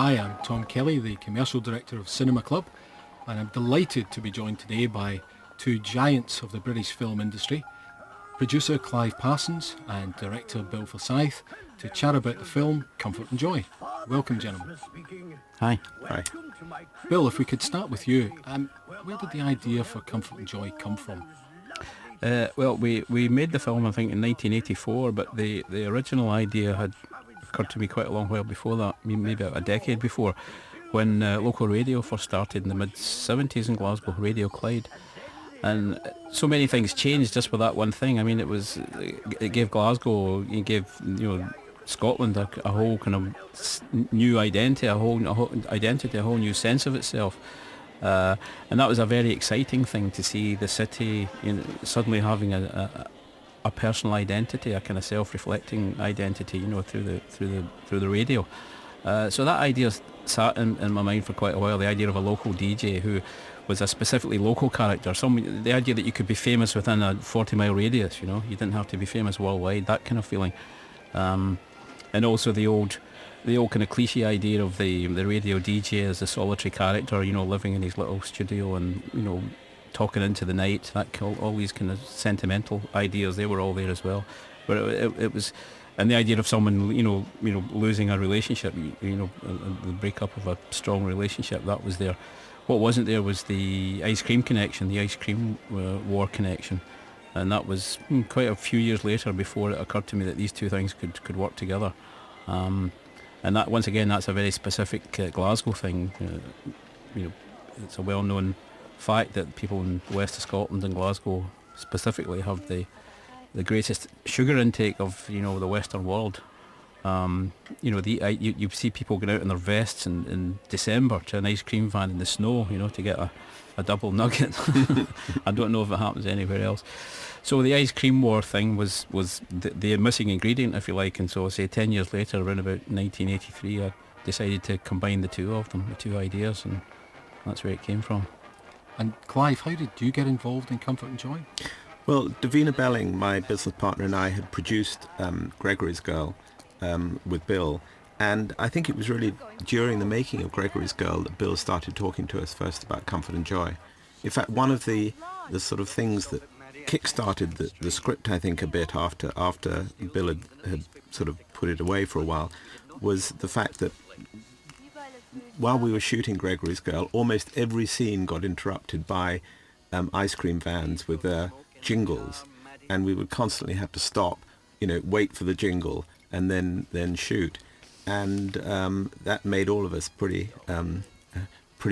Hi, I'm Tom Kelly, the Commercial Director of Cinema Club, and I'm delighted to be joined today by two giants of the British film industry, producer Clive Parsons and director Bill Forsyth, to chat about the film Comfort and Joy. Welcome, gentlemen. Hi. Hi. Bill, if we could start with you, where did the idea for Comfort and Joy come from? Well, we made the film, I think, in 1984, but the original idea had occurred to me quite a long while before that, maybe about a decade before, when local radio first started in the mid-70s in Glasgow, Radio Clyde. And so many things changed just with that one thing. I mean, it gave Glasgow, it gave, Scotland a whole kind of new identity, a whole new sense of itself. And that was a very exciting thing to see the city suddenly having a personal identity, a kind of self-reflecting identity, through the radio. So that idea sat in my mind for quite a while. The idea of a local DJ who was a specifically local character. The idea that you could be famous within a 40-mile radius. You didn't have to be famous worldwide. That kind of feeling, and also the old kind of cliche idea of the radio DJ as a solitary character, living in his little studio and talking into the night. All these kind of sentimental ideas, they were all there as well. But it was, and the idea of someone losing a relationship, the breakup of a strong relationship, that was there. What wasn't there was the ice cream connection, the ice cream war connection, and that was quite a few years later before it occurred to me that these two things could work together. And that, once again, that's a very specific Glasgow thing. It's a well-known fact that people in the west of Scotland and Glasgow specifically have the greatest sugar intake of the Western world. You see people going out in their vests in December to an ice cream van in the snow, to get a double nugget. I don't know if it happens anywhere else. So the ice cream war thing was the missing ingredient, if you like, and so say 10 years later, around about 1983, I decided to combine the two of them, the two ideas, and that's where it came from. And Clive, how did you get involved in Comfort and Joy? Well, Davina Belling, my business partner, and I had produced Gregory's Girl with Bill, and I think it was really during the making of Gregory's Girl that Bill started talking to us first about Comfort and Joy. In fact, one of the sort of things that kick-started the script, I think, a bit after Bill had sort of put it away for a while, was the fact that while we were shooting Gregory's Girl, almost every scene got interrupted by ice cream vans with their jingles, and we would constantly have to stop, wait for the jingle and then shoot, and that made all of us pretty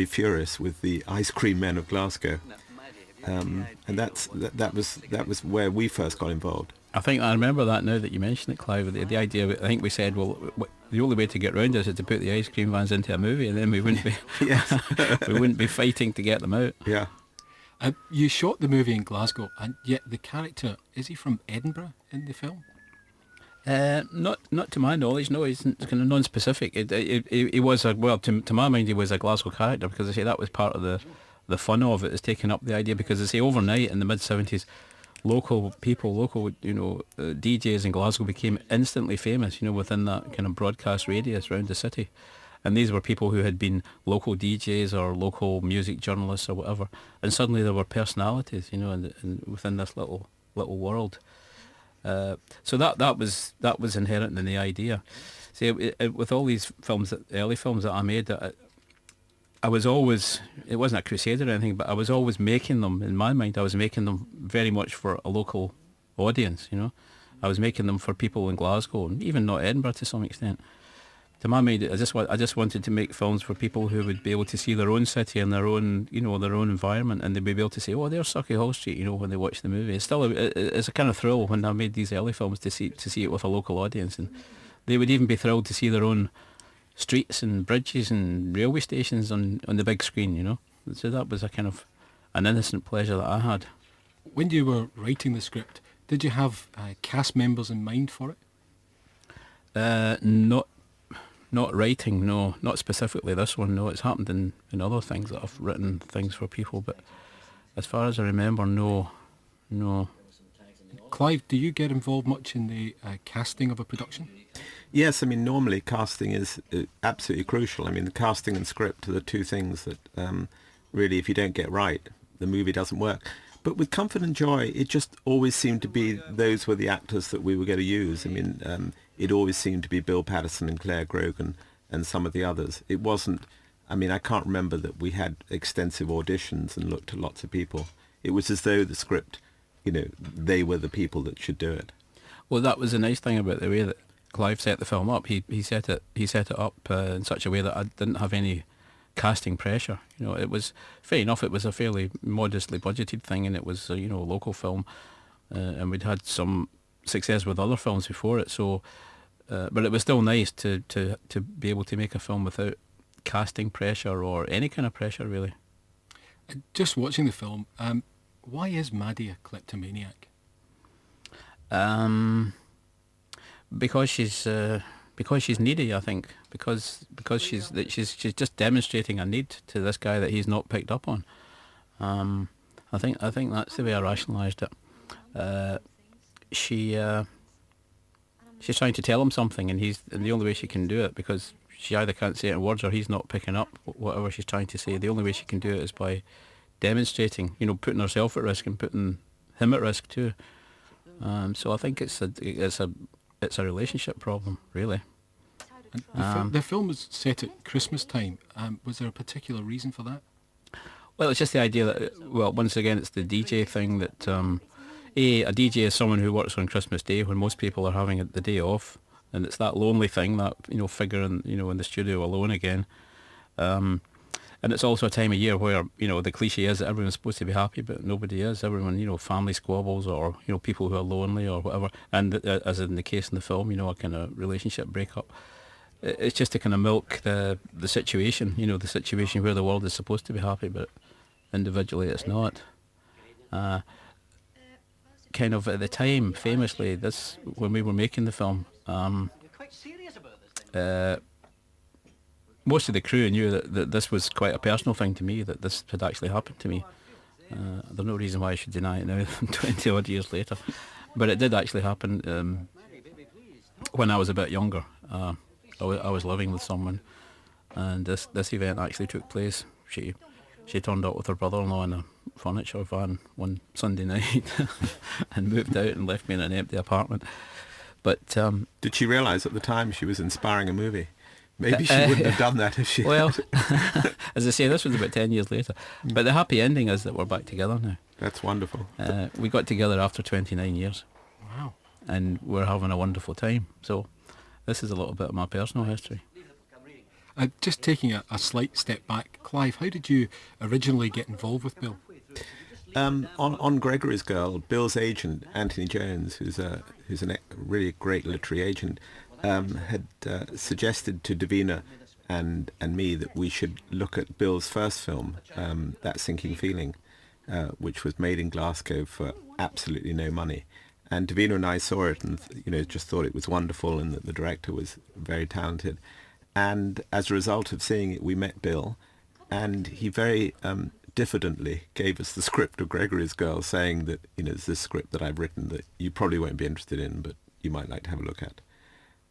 furious with the ice cream men of Glasgow, and that was where we first got involved. I think I remember that now that you mention it, Clive. The idea, I think we said, well, the only way to get around this is to put the ice cream vans into a movie, and then we wouldn't be we wouldn't be fighting to get them out. Yeah. You shot the movie in Glasgow, and yet the character, is he from Edinburgh in the film? Not to my knowledge. No, he's kind of non-specific. He was to my mind, he was a Glasgow character, because I say that was part of the fun of it, is taking up the idea, because I say overnight in the mid-70s, local DJs in Glasgow became instantly famous, within that kind of broadcast radius around the city. And these were people who had been local DJs or local music journalists or whatever, and suddenly there were personalities, and within this little world. So that was inherent in the idea. See, with all these films, early films that I made, I was always, it wasn't a crusade or anything, but I was always making them, in my mind, I was making them very much for a local audience, I was making them for people in Glasgow, and even not Edinburgh to some extent. To my mind, I just wanted to make films for people who would be able to see their own city and their own environment, and they'd be able to say, "Oh, there's Sucky Hall Street," when they watch the movie. It's a kind of thrill when I made these early films to see it with a local audience, and they would even be thrilled to see their own streets and bridges and railway stations on the big screen. So that was a kind of an innocent pleasure that I had. When you were writing the script, did you have cast members in mind for it? Not writing, no, not specifically this one, no. It's happened in other things that I've written things for people, but as far as I remember, no. Clive, do you get involved much in the casting of a production? Yes, I mean, normally casting is absolutely crucial. I mean, the casting and script are the two things that really, if you don't get right, the movie doesn't work. But with Comfort and Joy, it just always seemed to be those were the actors that we were going to use. I mean, it always seemed to be Bill Paterson and Claire Grogan and some of the others. It wasn't, I mean, I can't remember that we had extensive auditions and looked at lots of people. It was as though the script, they were the people that should do it. Well, that was the nice thing about the way that Clive set the film up. He set it up in such a way that I didn't have any casting pressure. It was fair enough. It was a fairly modestly budgeted thing, and it was a local film, and we'd had some success with other films before it. So, but it was still nice to be able to make a film without casting pressure or any kind of pressure, really. Just watching the film, why is Maddy a kleptomaniac? Because she's needy, I think. Because she's just demonstrating a need to this guy that he's not picked up on. I think that's the way I rationalised it. She's trying to tell him something, and the only way she can do it, because she either can't say it in words or he's not picking up whatever she's trying to say. The only way she can do it is by demonstrating, putting herself at risk and putting him at risk too. So I think it's a relationship problem, really. And the film was set at Christmas time. Was there a particular reason for that? Well, it's just the idea that, once again, it's the DJ thing that, a DJ is someone who works on Christmas Day when most people are having the day off, and it's that lonely thing, that, figure in the studio alone again. And it's also a time of year where, the cliche is that everyone's supposed to be happy, but nobody is. Everyone, family squabbles, or, people who are lonely or whatever. And as in the case in the film, a kind of relationship breakup. It's just to kind of milk the situation, the situation where the world is supposed to be happy, but individually it's not. Kind of at the time, famously, when we were making the film, most of the crew knew that this was quite a personal thing to me, that this had actually happened to me. There's no reason why I should deny it now, 20 odd years later. But it did actually happen when I was a bit younger. I was living with someone, and this event actually took place. She turned up with her brother-in-law in a furniture van one Sunday night and moved out and left me in an empty apartment. But did she realise at the time she was inspiring a movie? Maybe she wouldn't have done that if she well, had. As I say, this was about 10 years later. But the happy ending is that we're back together now. That's wonderful. We got together after 29 years. Wow. And we're having a wonderful time. So this is a little bit of my personal history. Just taking a slight step back, Clive, how did you originally get involved with Bill? On Gregory's Girl, Bill's agent, Anthony Jones, who's a really great literary agent, had suggested to Davina and me that we should look at Bill's first film, That Sinking Feeling, which was made in Glasgow for absolutely no money. And Davina and I saw it and just thought it was wonderful, and that the director was very talented. And as a result of seeing it, we met Bill, and he very diffidently gave us the script of Gregory's Girl, saying that it's this script that I've written that you probably won't be interested in, but you might like to have a look at.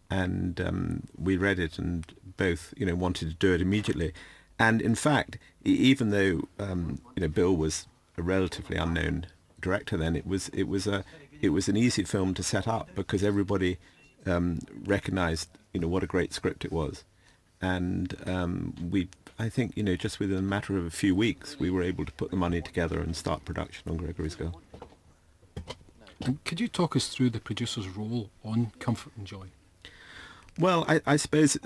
And we read it and both wanted to do it immediately. And in fact, even though Bill was a relatively unknown director then, it was an easy film to set up, because everybody recognized what a great script it was. And I think just within a matter of a few weeks we were able to put the money together and start production on Gregory's Girl. And could you talk us through the producer's role on Comfort and Joy? Well, I suppose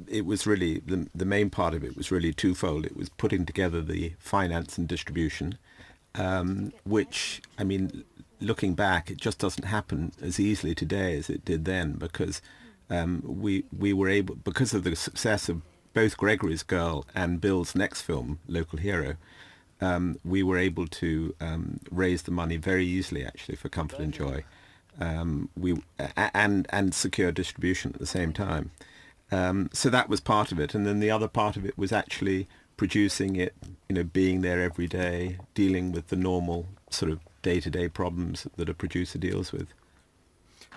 it was really, the main part of it was really twofold. It was putting together the finance and distribution, which, I mean, looking back, it just doesn't happen as easily today as it did then, because we were able, because of the success of both Gregory's Girl and Bill's next film, Local Hero, we were able to raise the money very easily, actually, for Comfort and Joy. And secure distribution at the same time. So that was part of it. And then the other part of it was actually producing it, being there every day, dealing with the normal sort of day-to-day problems that a producer deals with.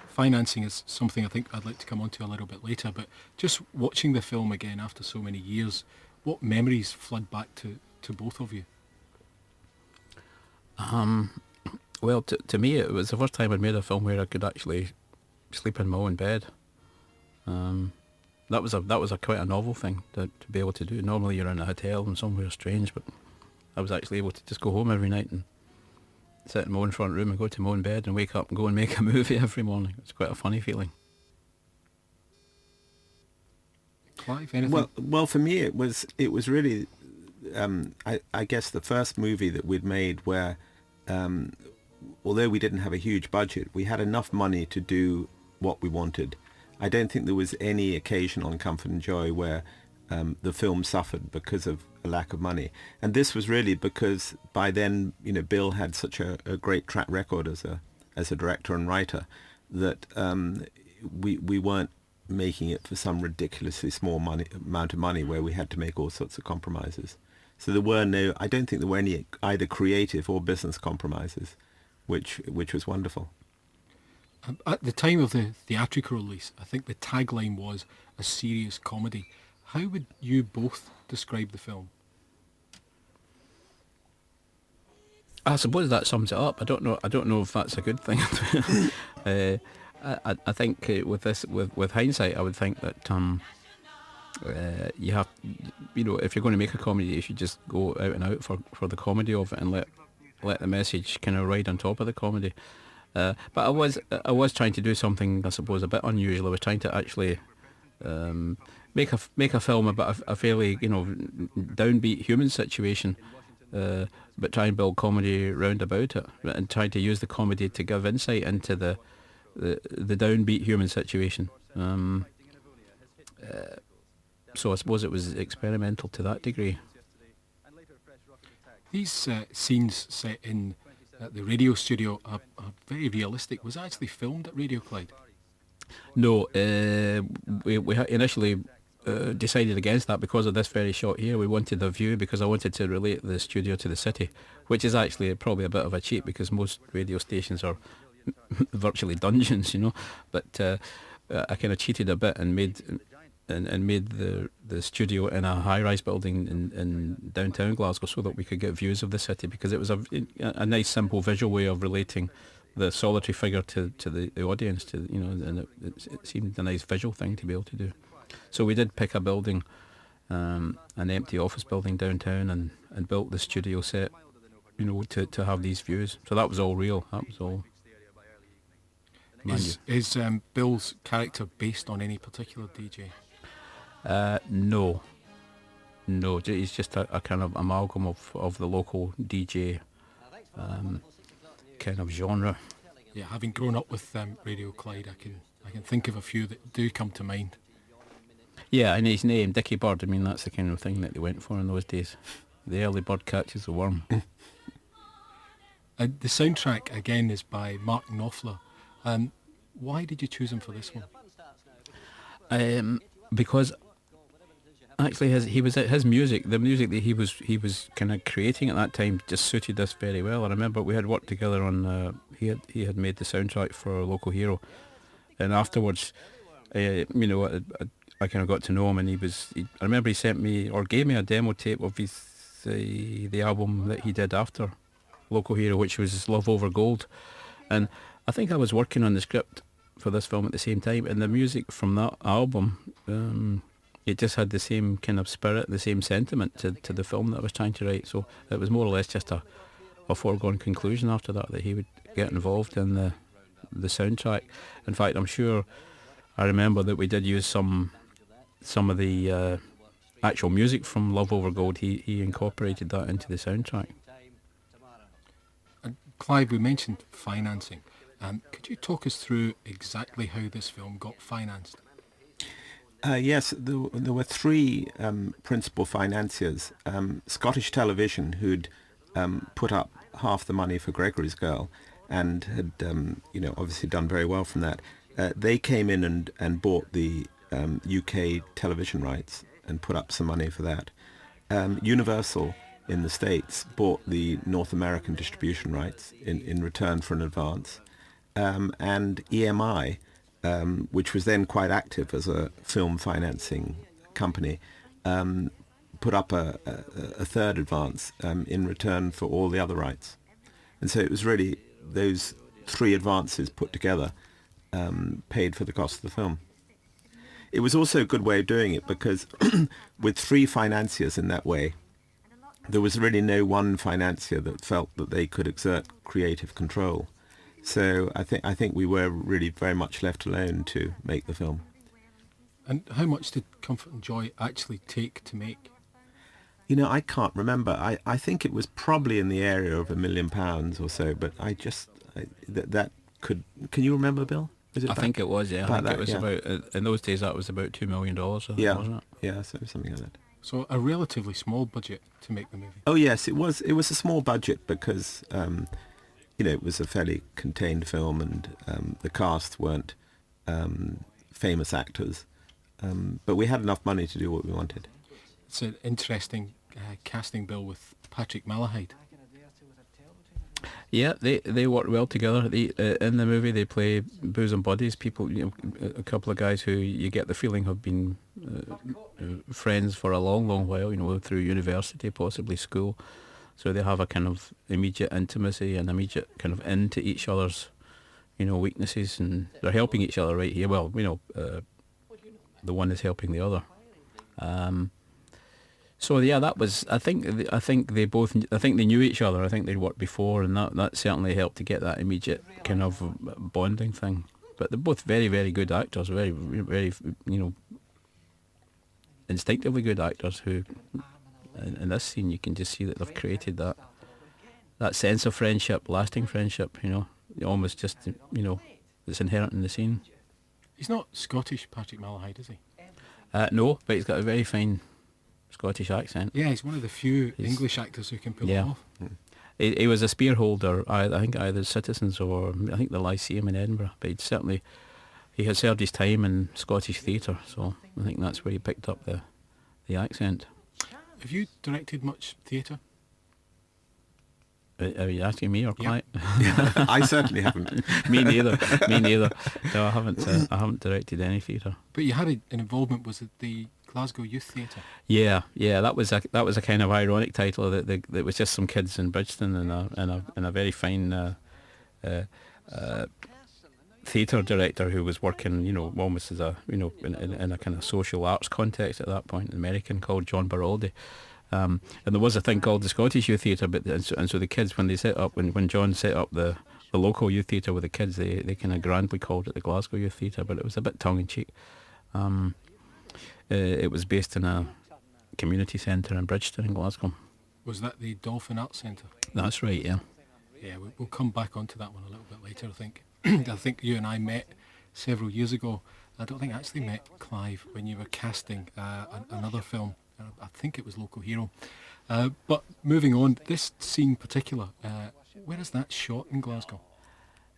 Financing is something I think I'd like to come on to a little bit later, but just watching the film again after so many years, what memories flood back to both of you? Well, to me, it was the first time I'd made a film where I could actually sleep in my own bed. That was a quite a novel thing to be able to do. Normally you're in a hotel and somewhere strange, but I was actually able to just go home every night and sit in my own front room and go to my own bed and wake up and go and make a movie every morning. It's quite a funny feeling. Clive, anything? Well, for me it was really, I guess the first movie that we'd made where, although we didn't have a huge budget, we had enough money to do what we wanted. I don't think there was any occasion on Comfort and Joy where the film suffered because of a lack of money. And this was really because by then, Bill had such a great track record as a director and writer that we weren't making it for some ridiculously small amount of money where we had to make all sorts of compromises. So I don't think there were any either creative or business compromises, which was wonderful. At the time of the theatrical release, I think the tagline was a serious comedy. How would you both describe the film? I suppose that sums it up. I don't know if that's a good thing. I think with hindsight, I would think that you have, if you're going to make a comedy, you should just go out and out for the comedy of it and let the message kind of ride on top of the comedy. But I was trying to do something, I suppose, a bit unusual. I was trying to actually make a film about a fairly downbeat human situation, but try and build comedy round about it, and try to use the comedy to give insight into the downbeat human situation. So I suppose it was experimental to that degree. These scenes set in the radio studio are very realistic. Was it actually filmed at Radio Clyde? No, we initially decided against that because of this very shot here. We wanted the view because I wanted to relate the studio to the city, which is actually probably a bit of a cheat because most radio stations are virtually dungeons, But I kind of cheated a bit and made the studio in a high-rise building in downtown Glasgow so that we could get views of the city, because it was a nice simple visual way of relating the solitary figure to the audience, and it seemed a nice visual thing to be able to do. So we did pick a building, an empty office building downtown, and built the studio set, to have these views. So that was all real. That was all. Is Bill's character based on any particular DJ? No, he's just a kind of amalgam of the local DJ kind of genre. Yeah, having grown up with Radio Clyde, I can think of a few that do come to mind. Yeah, and his name, Dicky Bird, I mean, that's the kind of thing that they went for in those days. The early bird catches the worm. The soundtrack, again, is by Mark Knopfler. Why did you choose him for this one? Because actually his music, the music that he was kind of creating at that time, just suited us very well. I remember we had worked together on he had made the soundtrack for Local Hero, and afterwards, I kind of got to know him, and I remember he sent me or gave me a demo tape of the album that he did after Local Hero, which was Love Over Gold, and I think I was working on the script for this film at the same time, and the music from that album, it just had the same kind of spirit, the same sentiment to the film that I was trying to write. So it was more or less just a foregone conclusion after that he would get involved in the soundtrack. In fact, I'm sure I remember that we did use some of the actual music from Love Over Gold. He incorporated that into the soundtrack. Clive, we mentioned financing. Could you talk us through exactly how this film got financed? Yes, there were three principal financiers. Scottish Television, who'd put up half the money for Gregory's Girl and had obviously done very well from that. They came in and bought the UK television rights and put up some money for that. Universal in the States bought the North American distribution rights in return for an advance, and EMI, which was then quite active as a film financing company, put up a third advance in return for all the other rights. And so it was really those three advances put together paid for the cost of the film. It was also a good way of doing it because with three financiers in that way, there was really no one financier that felt that they could exert creative control. So I think we were really very much left alone to make the film. And how much did Comfort and Joy actually take to make? You know, I can't remember. I think it was probably in the area of £1 million or so, but that could... Can you remember, Bill? I think it was, yeah. I think it was about, in those days, that was about $2 million, I think, wasn't it? Yeah, so something like that. So a relatively small budget to make the movie. Oh yes, it was. It was a small budget because it was a fairly contained film, and the cast weren't famous actors, but we had enough money to do what we wanted. It's an interesting casting bill with Patrick Malahide. Yeah, they work well together. In the movie, they play bosom buddies. People, a couple of guys who you get the feeling have been friends for a long, long while. Through university, possibly school. So they have a kind of immediate intimacy and immediate kind of into each other's, weaknesses, and they're helping each other right here. Well, the one is helping the other. So yeah, that was. I think they knew each other. I think they'd worked before, and that certainly helped to get that immediate kind of bonding thing. But they're both very, very good actors. Very, very, instinctively good actors. Who, in this scene, you can just see that they've created that sense of friendship, lasting friendship. Almost just that's inherent in the scene. He's not Scottish, Patrick Malahide, is he? No, but he's got a very fine Scottish accent. Yeah, he's one of the few English actors who can pull it off. He was a spear holder, I think either Citizens or I think the Lyceum in Edinburgh, but he had served his time in Scottish theatre, so I think that's where he picked up the accent. Have you directed much theatre? Are you asking me or Clive? Yeah. I certainly haven't. Me neither. No, I haven't directed any theatre. But you had an involvement, was it the Glasgow Youth Theatre? Yeah, that was a kind of ironic title. That was just some kids in Bridgeton and a very fine theatre director who was working, almost as a in a kind of social arts context at that point, an American called John Baraldi. And there was a thing called the Scottish Youth Theatre, and so the kids, when John set up the local youth theatre with the kids, they kind of grandly called it the Glasgow Youth Theatre, but it was a bit tongue in cheek. It was based in a community centre in Bridgeton in Glasgow. Was that the Dolphin Arts Centre? That's right, yeah. Yeah, we'll come back onto that one a little bit later, I think. I think you and I met several years ago. I don't think I actually met Clive when you were casting another film. I think it was Local Hero. But moving on, this scene in particular, where is that shot in Glasgow?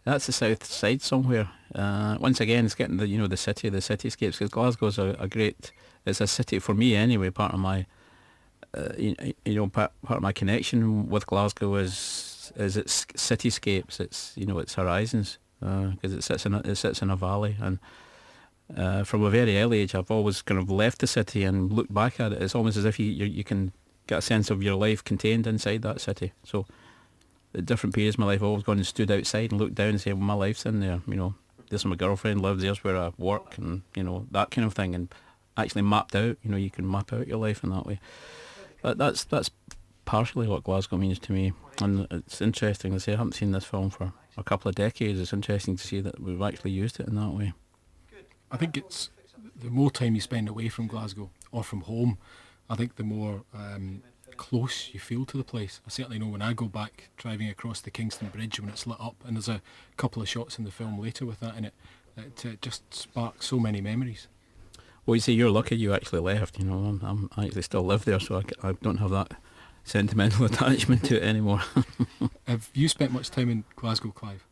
That's the south side somewhere. Once again, it's getting the cityscapes, because Glasgow's it's a city for me anyway. Part of my, part of my connection with Glasgow is its cityscapes. It's its horizons, because it sits in a valley, and from a very early age, I've always kind of left the city and looked back at it. It's almost as if you can get a sense of your life contained inside that city. So at different periods of my life, I've always gone and stood outside and looked down and said, well, my life's in there. There's my girlfriend lives, there's where I work, and that kind of thing, and actually mapped out. You can map out your life in that way. That's partially what Glasgow means to me, and it's interesting. I say I haven't seen this film for a couple of decades. It's interesting to see that we've actually used it in that way. I think it's the more time you spend away from Glasgow or from home, I think the more close you feel to the place. I certainly know when I go back driving across the Kingston Bridge when it's lit up, and there's a couple of shots in the film later with that in it, it just sparks so many memories. Well, you see, you're lucky you actually left. I actually still live there, so I don't have that sentimental attachment to it anymore. Have you spent much time in Glasgow, Clive?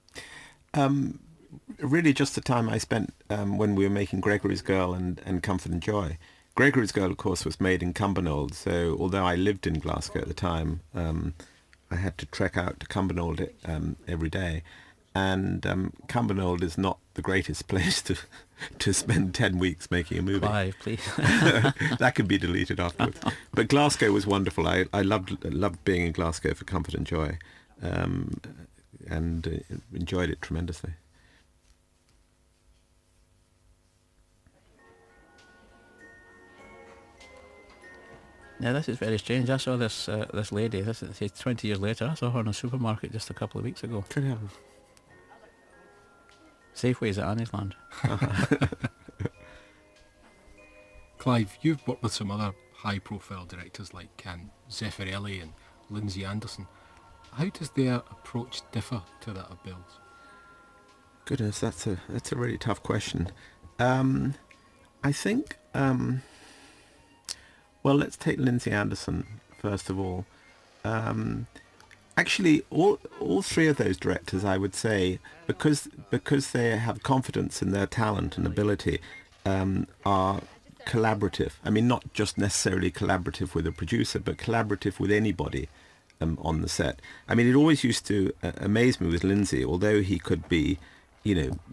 Really just the time I spent when we were making Gregory's Girl and Comfort and Joy. Gregory's Girl, of course, was made in Cumbernauld, so although I lived in Glasgow at the time, I had to trek out to Cumbernauld every day. And Cumbernauld is not the greatest place to spend 10 weeks making a movie. Clive, please. That could be deleted afterwards. But Glasgow was wonderful. I loved being in Glasgow for comfort and joy, and enjoyed it tremendously. Yeah, this is very strange. I saw this lady, this is 20 years later, I saw her in a supermarket just a couple of weeks ago. Could happen. Safeway's at Anniesland. Clive, you've worked with some other high-profile directors like Zeffirelli and Lindsay Anderson. How does their approach differ to that of Bill's? Goodness, that's a really tough question. I think, well, let's take Lindsay Anderson first of all. Actually, all three of those directors, I would say, because they have confidence in their talent and ability, are collaborative. I mean, not just necessarily collaborative with a producer, but collaborative with anybody on the set. I mean, it always used to amaze me with Lindsay, although he could be,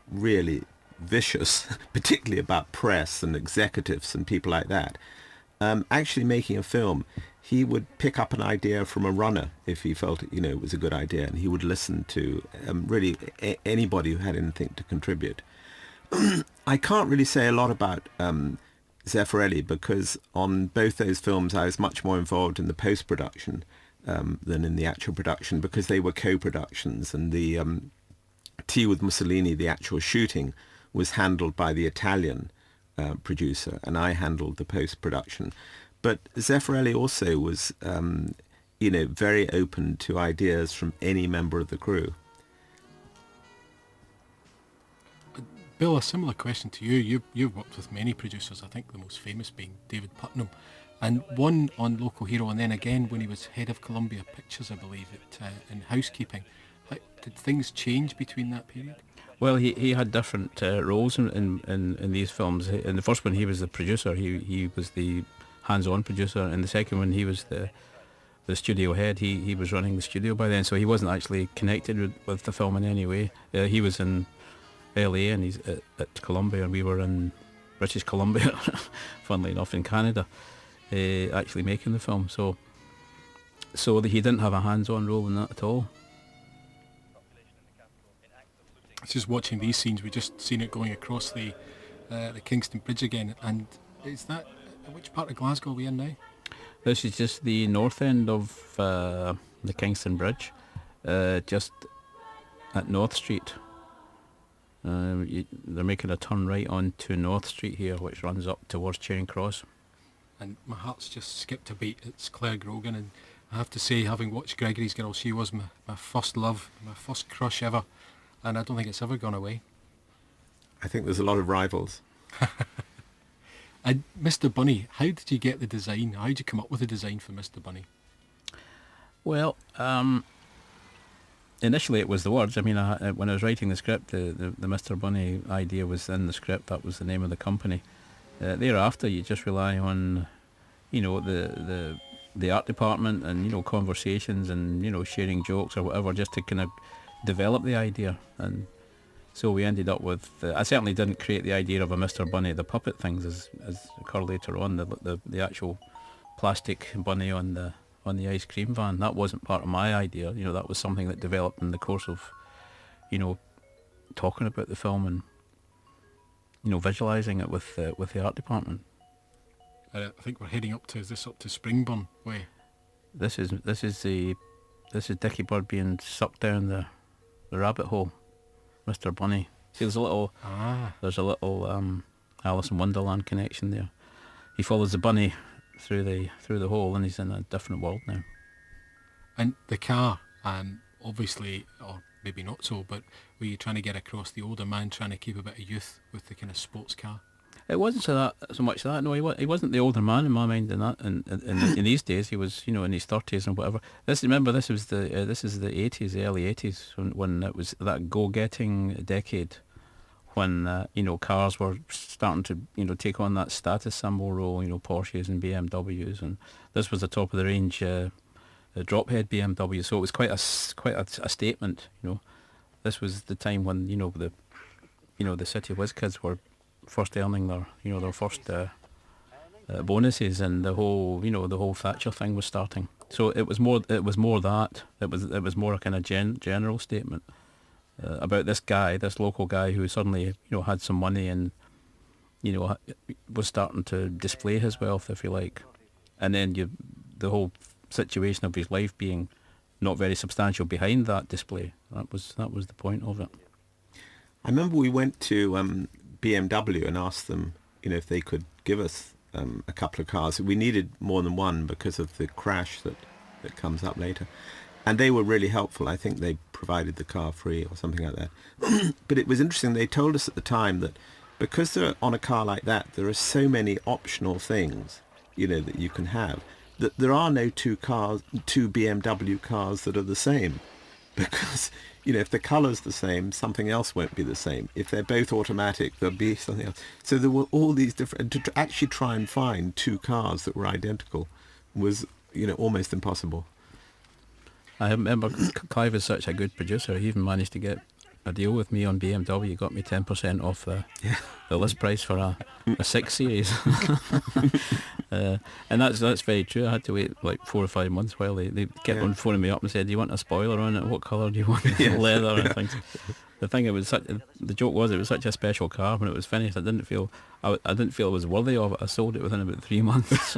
really vicious, particularly about press and executives and people like that. Actually making a film, he would pick up an idea from a runner if he felt it was a good idea, and he would listen to really anybody who had anything to contribute. I can't really say a lot about Zeffirelli, because on both those films I was much more involved in the post-production than in the actual production, because they were co-productions, and the Tea with Mussolini, the actual shooting, was handled by the Italian producer, and I handled the post-production. But Zeffirelli also was, very open to ideas from any member of the crew. Bill, a similar question to you. You've worked with many producers, I think the most famous being David Putnam, and one on Local Hero, and then again when he was head of Columbia Pictures, I believe, in housekeeping. Did things change between that period? Well, he had different roles in these films. In the first one, he was the producer. He was the hands-on producer. In the second one, he was the studio head. He was running the studio by then, so he wasn't actually connected with the film in any way. He was in LA and he's at Columbia, and we were in British Columbia, funnily enough, in Canada, actually making the film. So he didn't have a hands-on role in that at all. Just watching these scenes, we just seen it going across the Kingston Bridge again, and is that, which part of Glasgow are we in now? This is just the north end of the Kingston Bridge, just at North Street. They're making a turn right onto North Street here, which runs up towards Charing Cross. And my heart's just skipped a beat. It's Claire Grogan, and I have to say, having watched Gregory's Girl, she was my first love, my first crush ever, and I don't think it's ever gone away. I think there's a lot of rivals. And Mr. Bunny, how did you get the design? How did you come up with the design for Mr. Bunny? Well, initially it was the words. I mean, when I was writing the script, the Mr. Bunny idea was in the script. That was the name of the company. Thereafter, you just rely on, the art department and, conversations and, sharing jokes or whatever, just to kind of develop the idea. And so we ended up with, I certainly didn't create the idea of a Mr. Bunny, the puppet things, as occur later on, the actual plastic bunny on the ice cream van. That wasn't part of my idea. That was something that developed in the course of, talking about the film and, visualising it with the art department. I think we're heading up to Springburn way. This is Dicky Bird being sucked down the rabbit hole, Mr. Bunny. See, there's a little Alice in Wonderland connection there. He follows the bunny through the hole, and he's in a different world now. And the car, obviously, or maybe not so, but were you trying to get across the older man trying to keep a bit of youth with the kind of sports car? It wasn't so much that. No, he wasn't the older man in my mind. In that, in these days, he was, in his 30s and whatever. This is the 80s, the early 80s, when it was that go-getting decade when cars were starting to take on that status symbol role. Porsches and BMWs, and this was the top of the range drop-head BMW. So it was quite a statement. This was the time when the City Whiz kids were first earning their first bonuses, and the whole Thatcher thing was starting. So it was more that it was more a kind of general statement about this local guy who suddenly had some money and was starting to display his wealth, if you like, and then the whole situation of his life being not very substantial behind that display. That was the point of it. I remember we went to BMW and asked them, if they could give us a couple of cars. We needed more than one because of the crash that comes up later. And they were really helpful. I think they provided the car free or something like that. But it was interesting. They told us at the time that because they're on a car like that, there are so many optional things, that you can have, that there are no two BMW cars that are the same. Because, if the colour's the same, something else won't be the same. If they're both automatic, there'll be something else. So there were all these different... To actually try and find two cars that were identical was, almost impossible. I remember Clive is such a good producer. He even managed to get a deal with me on BMW. He got me 10% off the list price for a 6 Series. And that's very true. I had to wait like 4 or 5 months while they kept on phoning me up and said, "Do you want a spoiler on it? What colour do you want? Leather and things." The thing the joke was it was such a special car. When it was finished, I didn't feel it was worthy of it. I sold it within about 3 months.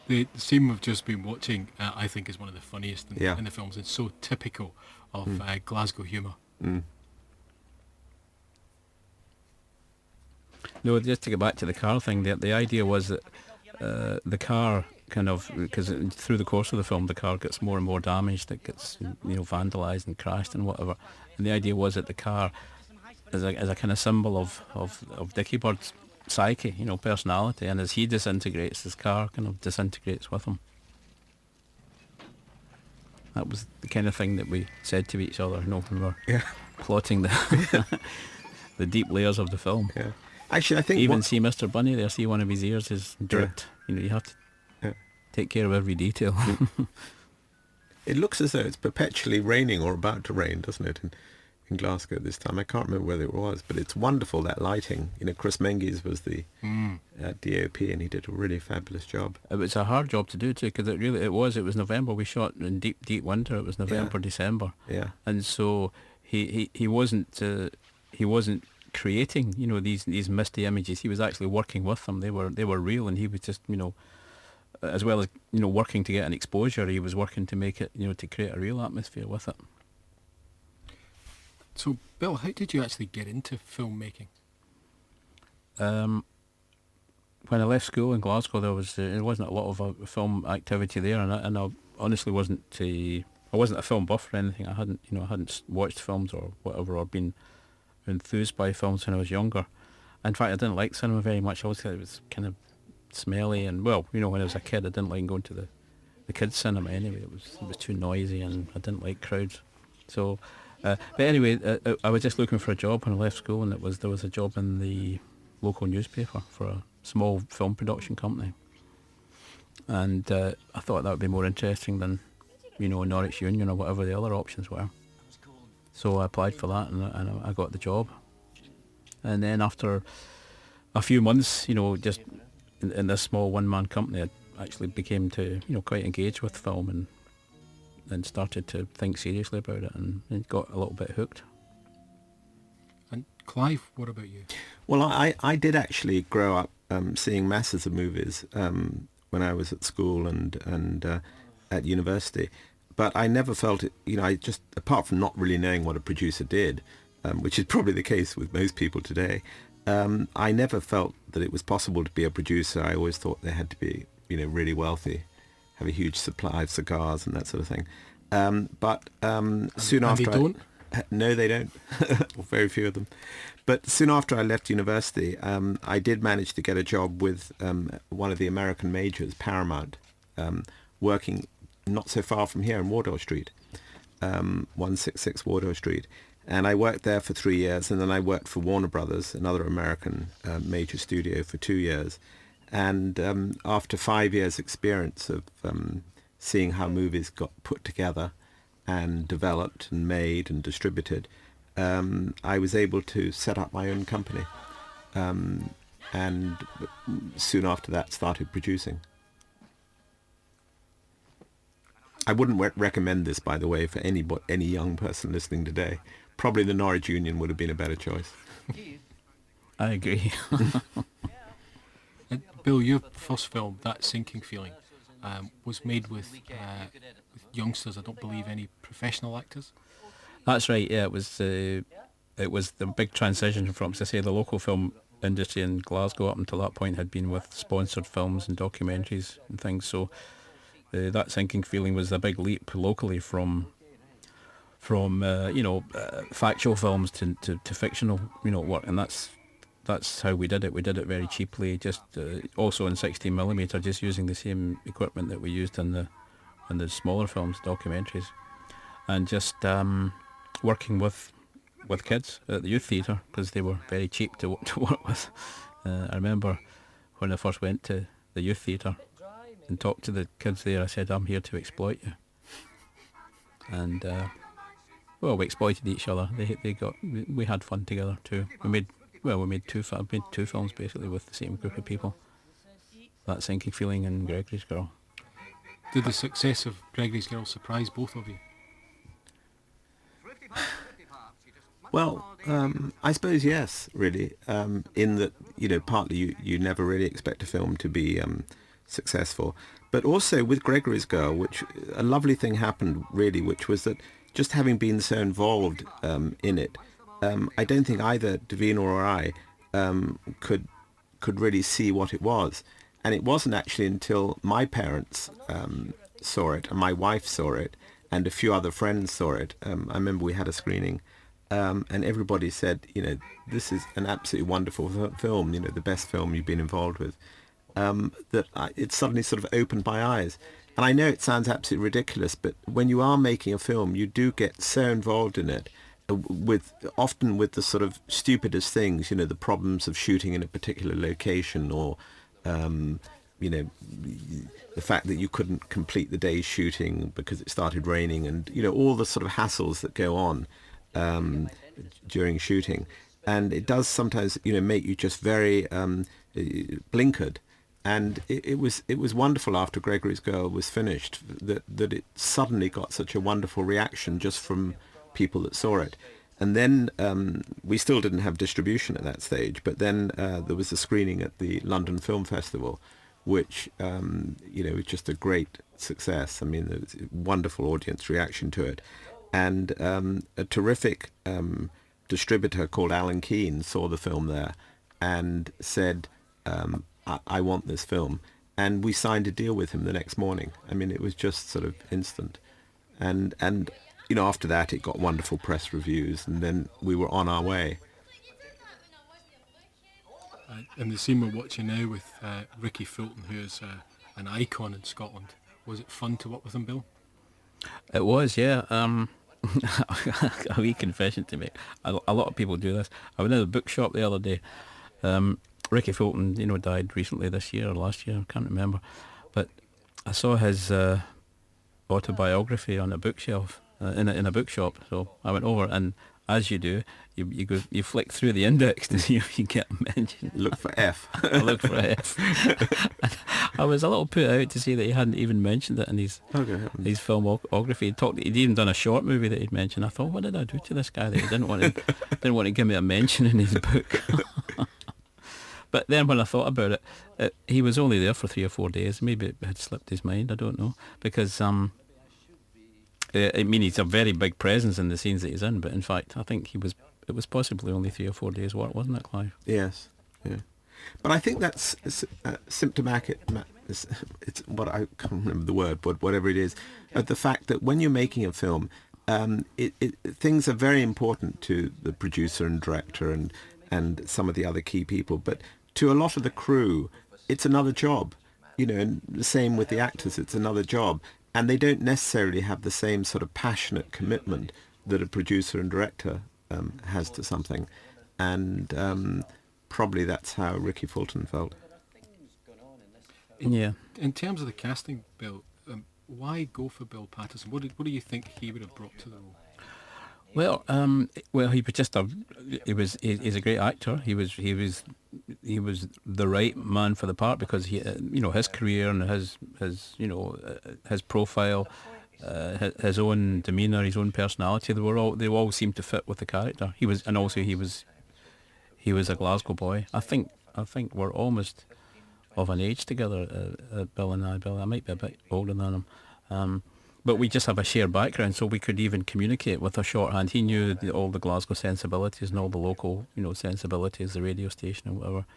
The scene we've just been watching, I think, is one of the funniest in the films. It's so typical of Glasgow humour. Mm. No, just to get back to the car thing, the idea was that the car because through the course of the film, the car gets more and more damaged. It gets vandalised and crashed and whatever. And the idea was that the car is a kind of symbol of Dicky Bird's psyche, personality, and as he disintegrates, his car kind of disintegrates with him. That was the kind of thing that we said to each other, when we were plotting the deep layers of the film. Yeah. Actually, I think even see Mr. Bunny there, see one of his ears is dripped. You have to take care of every detail. It looks as though it's perpetually raining or about to rain, doesn't it? In Glasgow this time. I can't remember whether it was, but it's wonderful, that lighting. Chris Menges was the DOP, and he did a really fabulous job. It was a hard job to do too, because it was November. We shot in deep winter. It was November, December. Yeah. And so he wasn't creating these misty images. He was actually working with them. They were real, and he was just as well as working to get an exposure, he was working to make it to create a real atmosphere with it. So, Bill, how did you actually get into filmmaking? When I left school in Glasgow, there wasn't a lot of film activity there, and I honestly wasn't a film buff or anything. I hadn't watched films or whatever, or been enthused by films when I was younger. In fact, I didn't like cinema very much. I always thought it was kind of smelly, and when I was a kid, I didn't like going to the kids' cinema anyway. It was too noisy, and I didn't like crowds. So. But anyway, I was just looking for a job when I left school, and there was a job in the local newspaper for a small film production company, and I thought that would be more interesting than Norwich Union or whatever the other options were. So I applied for that, and I got the job. And then after a few months, just in this small one-man company, I actually became to quite engaged with film and started to think seriously about it, and got a little bit hooked. And Clive, what about you? Well, I did actually grow up seeing masses of movies when I was at school and at university, but I never felt it, I just, apart from not really knowing what a producer did, which is probably the case with most people today, I never felt that it was possible to be a producer. I always thought they had to be, really wealthy, have a huge supply of cigars and that sort of thing. But soon after... They don't? No, they don't. Very few of them. But soon after I left university, I did manage to get a job with one of the American majors, Paramount, working not so far from here in Wardour Street, 166 Wardour Street. And I worked there for 3 years, and then I worked for Warner Brothers, another American major studio, for 2 years. And after 5 years' experience of seeing how movies got put together and developed and made and distributed, I was able to set up my own company. And soon after that started producing. I wouldn't recommend this, by the way, for any young person listening today. Probably the Norwich Union would have been a better choice. I agree. Bill, your first film, That Sinking Feeling, was made with youngsters. I don't believe any professional actors. That's right. Yeah, it was the big transition from, as I say, the local film industry in Glasgow up until that point had been with sponsored films and documentaries and things. So That Sinking Feeling was a big leap locally from factual films to fictional work, and that's how we did it. We did it very cheaply, just also in 16mm, just using the same equipment that we used in the smaller films, documentaries, and just working with kids at the youth theatre because they were very cheap to work with. I remember when I first went to the youth theatre and talked to the kids there, I said, "I'm here to exploit you." And we exploited each other. We had fun together too. We made two films basically with the same group of people. That Sinking Feeling and Gregory's Girl. Did the success of Gregory's Girl surprise both of you? Well, I suppose yes, really. In that, partly you never really expect a film to be successful, but also with Gregory's Girl, which a lovely thing happened really, which was that just having been so involved in it, I don't think either Davina or I could really see what it was, and it wasn't actually until my parents saw it and my wife saw it and a few other friends saw it. I remember we had a screening. And everybody said, this is an absolutely wonderful film, the best film you've been involved with. It suddenly sort of opened my eyes. And I know it sounds absolutely ridiculous, but when you are making a film, you do get so involved in it, often with the sort of stupidest things, the problems of shooting in a particular location, or, the fact that you couldn't complete the day's shooting because it started raining, and, all the sort of hassles that go on during shooting. And it does sometimes make you just very blinkered. And it was wonderful after Gregory's Girl was finished that it suddenly got such a wonderful reaction just from people that saw it. And then we still didn't have distribution at that stage, but then there was a screening at the London Film Festival, which was just a great success. I mean, there was a wonderful audience reaction to it. And a terrific distributor called Alan Keane saw the film there and said, I want this film. And we signed a deal with him the next morning. I mean, it was just sort of instant. And after that, it got wonderful press reviews, and then we were on our way. And the scene we're watching now with Ricky Fulton, who is an icon in Scotland, was it fun to work with him, Bill? It was, yeah. A wee confession to make. A lot of people do this. I went to the bookshop the other day. Ricky Fulton, died recently this year or last year, I can't remember. But I saw his autobiography on a bookshelf in a bookshop. So I went over, and as you do, you flick through the index to see if you get a mention. Look for F. I looked for F. I was a little put out to see that he hadn't even mentioned it in his filmography. He'd even done a short movie that he'd mentioned. I thought, what did I do to this guy that he didn't want to give me a mention in his book? But then when I thought about it, he was only there for 3 or 4 days. Maybe it had slipped his mind, I don't know. Because he's a very big presence in the scenes that he's in, but in fact I think it was possibly only 3 or 4 days work, wasn't it, Clive? Yes, yeah. But I think that's symptomatic. It's what I can't remember the word, but whatever it is, of the fact that when you're making a film, things are very important to the producer and director and some of the other key people. But to a lot of the crew, it's another job. And the same with the actors, it's another job. And they don't necessarily have the same sort of passionate commitment that a producer and director has to something, and probably that's how Ricky Fulton felt. Yeah. In terms of the casting, Bill, why go for Bill Paterson? What do you think he would have brought to the role? Well, he was just he's a great actor. He was the right man for the part because his career and his profile, his own demeanour, his own personality. They all seemed to fit with the character. He was a Glasgow boy. I think we're almost of an age together, Bill and I. Bill, I might be a bit older than him. But we just have a shared background, so we could even communicate with a shorthand. He knew all the Glasgow sensibilities and all the local, sensibilities, the radio station and whatever.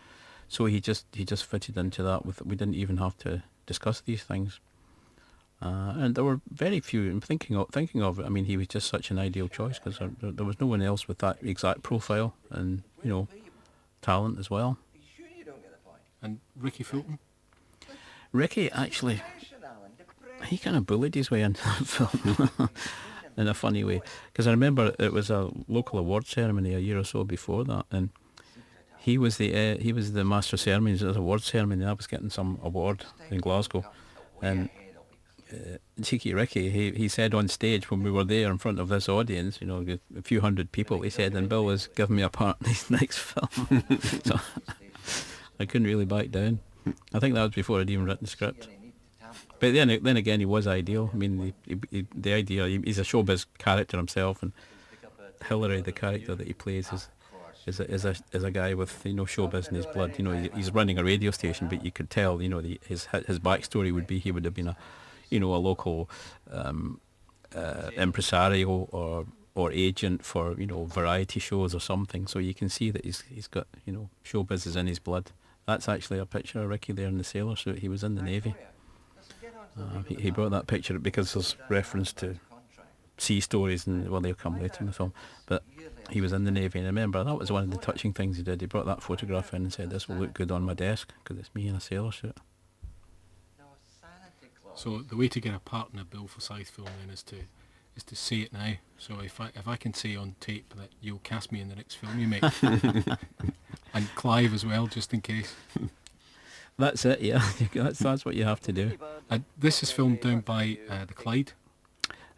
So he just fitted into that. We didn't even have to discuss these things. And there were very few. I'm thinking of it. I mean, he was just such an ideal choice because there was no one else with that exact profile and talent as well. And Ricky Fulton? Ricky actually. He kind of bullied his way into that film in a funny way. Because I remember it was a local award ceremony a year or so before that, and he was the master of ceremonies at the award ceremony. I was getting some award in Glasgow, and cheeky Ricky, he said on stage when we were there in front of this audience, a few hundred people, he said, and Bill was giving me a part in his next film. So I couldn't really back down. I think that was before I'd even written the script. But then again, he was ideal. I mean, the idea, he's a showbiz character himself, and Hillary, the character that he plays, is a guy with showbiz in his blood. He's running a radio station, but you could tell, his backstory would be he would have been a local impresario or agent for variety shows or something. So you can see that he's got showbiz is in his blood. That's actually a picture of Ricky there in the sailor suit. He was in the Navy. He brought that picture because there's reference to sea stories, and they'll come later in the film. But he was in the Navy, and I remember that was one of the touching things he did. He brought that photograph in and said, "This will look good on my desk because it's me in a sailor suit." So the way to get a part in a Bill Forsyth film then is to say it now. So if I can say on tape that you'll cast me in the next film you make, and Clive as well, just in case. That's it, yeah. That's what you have to do. This is filmed down by the Clyde.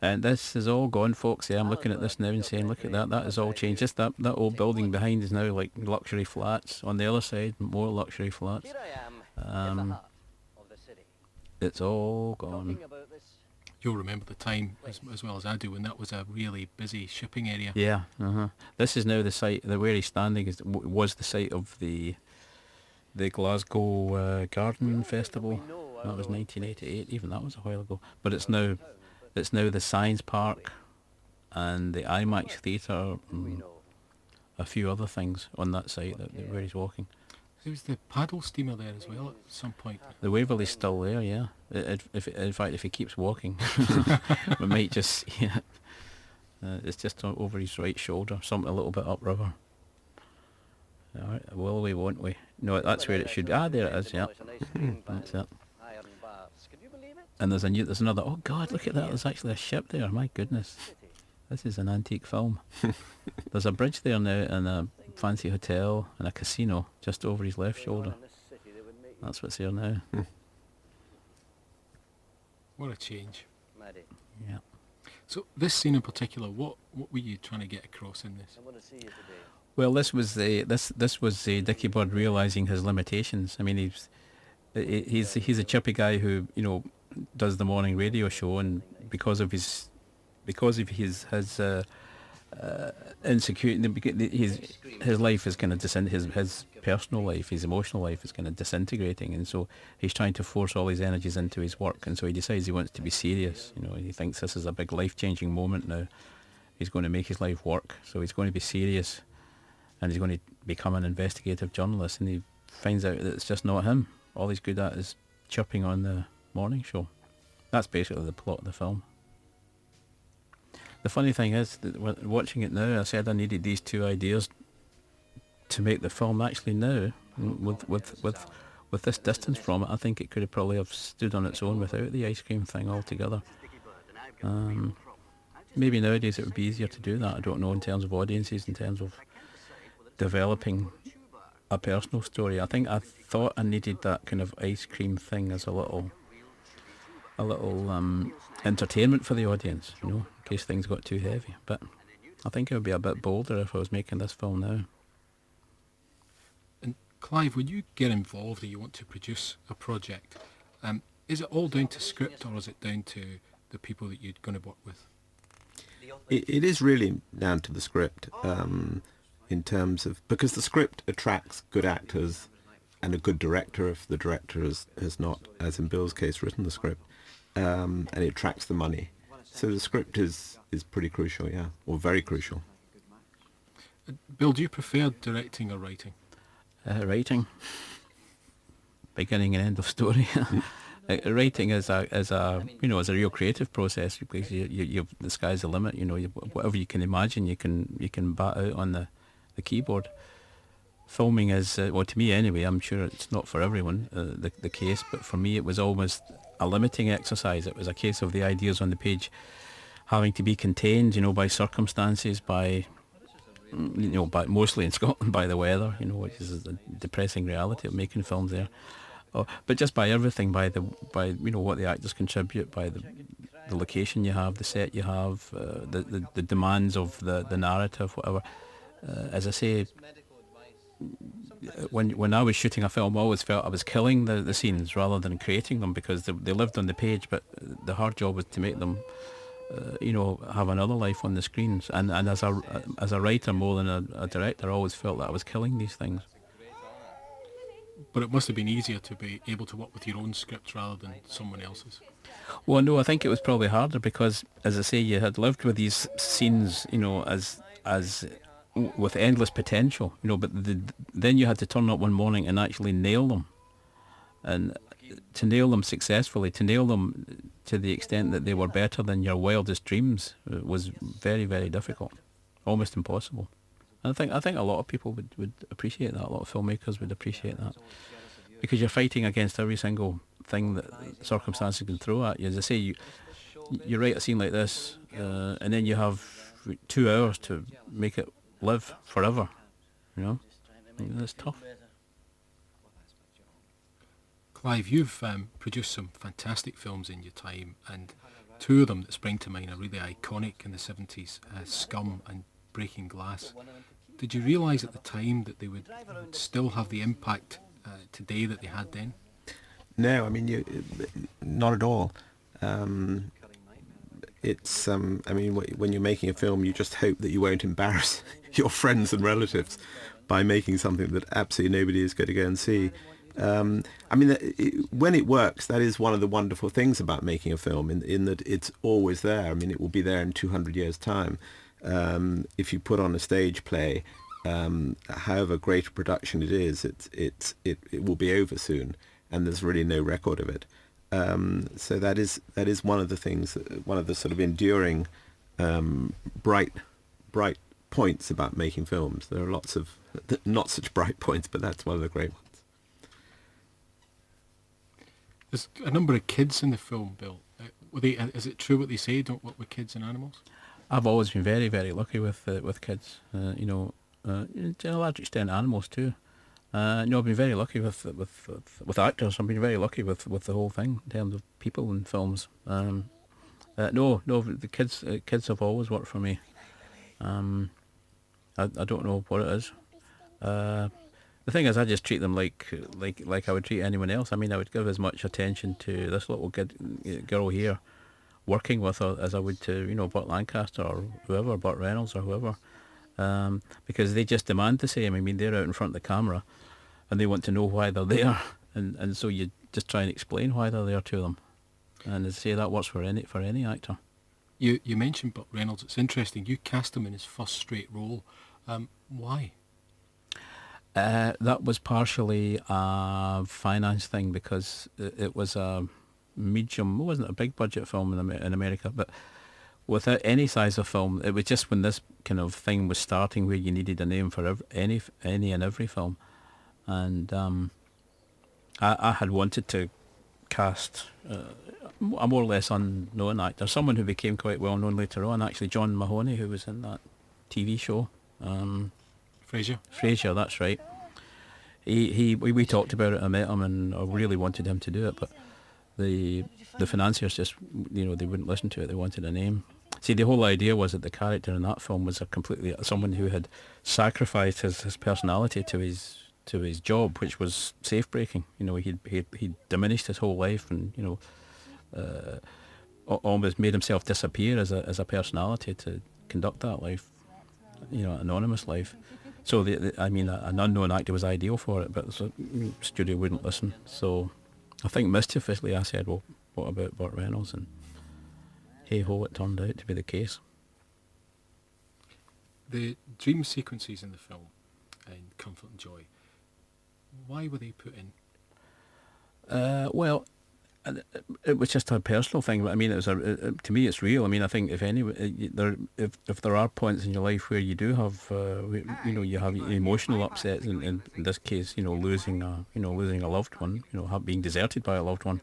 And this is all gone, folks. Yeah, I'm looking at this now and saying, look at that. That has all changed. Just that old building behind is now like luxury flats. On the other side, more luxury flats. It's all gone. You'll remember the time as well as I do when that was a really busy shipping area. Yeah. This is now the site. Where he's standing was the site of the Glasgow Garden Festival. That was 1988. Even that was a while ago. But it's now the Science Park and the IMAX Theatre and a few other things on that site where he's walking. There was the paddle steamer there as well at some point. The Waverley's still there, yeah. In fact, if he keeps walking, we might just see it. It's just over his right shoulder, something a little bit upriver. Will we, won't we? No, that's where it should be. There it is, yeah. That's it. And there's another, oh God, look at that, there's actually a ship there, my goodness. This is an antique film. There's a bridge there now and a fancy hotel and a casino just over his left shoulder. That's what's here now. What a change. Maddy. Yeah. So this scene in particular, what were you trying to get across in this? I want to see you today. Well, this was Dicky Bird realising his limitations. I mean, he's a chippy guy who does the morning radio show, and because of his insecurity, his life is kind of his personal life, his emotional life is kind of disintegrating, and so he's trying to force all his energies into his work, and so he decides he wants to be serious. He thinks this is a big life-changing moment now. He's going to make his life work, so he's going to be serious, and he's going to become an investigative journalist, and he finds out that it's just not him. All he's good at is chirping on the morning show. That's basically the plot of the film. The funny thing is that watching it now, I said I needed these two ideas to make the film. Actually now, with this distance from it, I think it could have probably have stood on its own without the ice cream thing altogether. maybe nowadays it would be easier to do that. I don't know, in terms of audiences, in terms of developing a personal story. I think I thought I needed that kind of ice cream thing as a little entertainment for the audience, in case things got too heavy. But I think it would be a bit bolder if I was making this film now. And Clive, when you get involved or you want to produce a project, is it all down to script or is it down to the people that you're going to work with? It is really down to the script, in terms of, because the script attracts good actors and a good director if the director has not, as in Bill's case, written the script, and it attracts the money. So the script is pretty crucial, yeah, or very crucial. Bill, do you prefer directing or writing? Writing, beginning and end of story. Writing is a real creative process, because you the sky's the limit. Whatever you can imagine, you can bat out on the keyboard. Filming is, well, to me anyway, I'm sure it's not for everyone the case, but for me it was almost a limiting exercise. It was a case of the ideas on the page having to be contained, by circumstances, by mostly in Scotland, by the weather, which is a depressing reality of making films there. But just by everything, by what the actors contribute, by the location you have, the set you have, the demands of the narrative, whatever. As I say, when I was shooting a film, I always felt I was killing the scenes rather than creating them, because they lived on the page, but the hard job was to make them have another life on the screens. And as a writer more than a director, I always felt that I was killing these things. But it must have been easier to be able to work with your own scripts rather than someone else's. Well, no, I think it was probably harder because, as I say, you had lived with these scenes, as with endless potential, but then you had to turn up one morning and actually nail them. And to nail them successfully, to nail them to the extent that they were better than your wildest dreams, was very, very difficult, almost impossible. And I think a lot of people would appreciate that. A lot of filmmakers would appreciate that, because you're fighting against every single thing that circumstances can throw at you. As I say, you write a scene like this, and then you have 2 hours to make it live forever. It's tough. Clive, you've produced some fantastic films in your time, and two of them that spring to mind are really iconic in the 70s, Scum and Breaking Glass. Did you realise at the time that they would still have the impact today that they had then? No, I mean, not at all. It's, when you're making a film, you just hope that you won't embarrass your friends and relatives by making something that absolutely nobody is going to go and see. When it works, that is one of the wonderful things about making a film, in that it's always there. I mean, it will be there in 200 years' time. If you put on a stage play, however great a production it is, it will be over soon, and there's really no record of it. So that is one of the things, one of the sort of enduring, bright points about making films. There are lots of not such bright points, but that's one of the great ones. There's a number of kids in the film, Bill. Is it true what they say, don't work with kids and animals? I've always been very, very lucky with kids. To a large extent, animals too. I've been very lucky with actors. I've been very lucky with the whole thing in terms of people in films. The kids have always worked for me. I don't know what it is. The thing is, I just treat them like I would treat anyone else. I mean, I would give as much attention to this little girl here, working with her, as I would to Burt Lancaster or whoever, Burt Reynolds or whoever, because they just demand the same. I mean, they're out in front of the camera, and they want to know why they're there, and so you just try and explain why they're there to them, and as I say, that works for any actor. You mentioned Burt Reynolds. It's interesting. You cast him in his first straight role. Why? That was partially a finance thing, because it was a medium, it wasn't a big budget film in America, but without any size of film, it was just when this kind of thing was starting where you needed a name for any and every film. And I had wanted to cast a more or less unknown actor, someone who became quite well known later on, actually, John Mahoney, who was in that TV show. Frasier, that's right. We talked about it. I met him, and I really wanted him to do it, but the financiers just, they wouldn't listen to it. They wanted a name. See, the whole idea was that the character in that film was someone who had sacrificed his personality to his job, which was safe breaking. He'd diminished his whole life, and almost made himself disappear as a personality to conduct that life, anonymous life. So an unknown actor was ideal for it, but the studio wouldn't listen. So I think mischievously I said, well, what about Burt Reynolds? And hey ho, it turned out to be the case. The dream sequences in the film, and Comfort and Joy, why were they put in? Well, it was just a personal thing, but I mean, to me, it's real. I mean, I think if there are points in your life where you do have, you have emotional upsets, in this case, losing a loved one, being deserted by a loved one.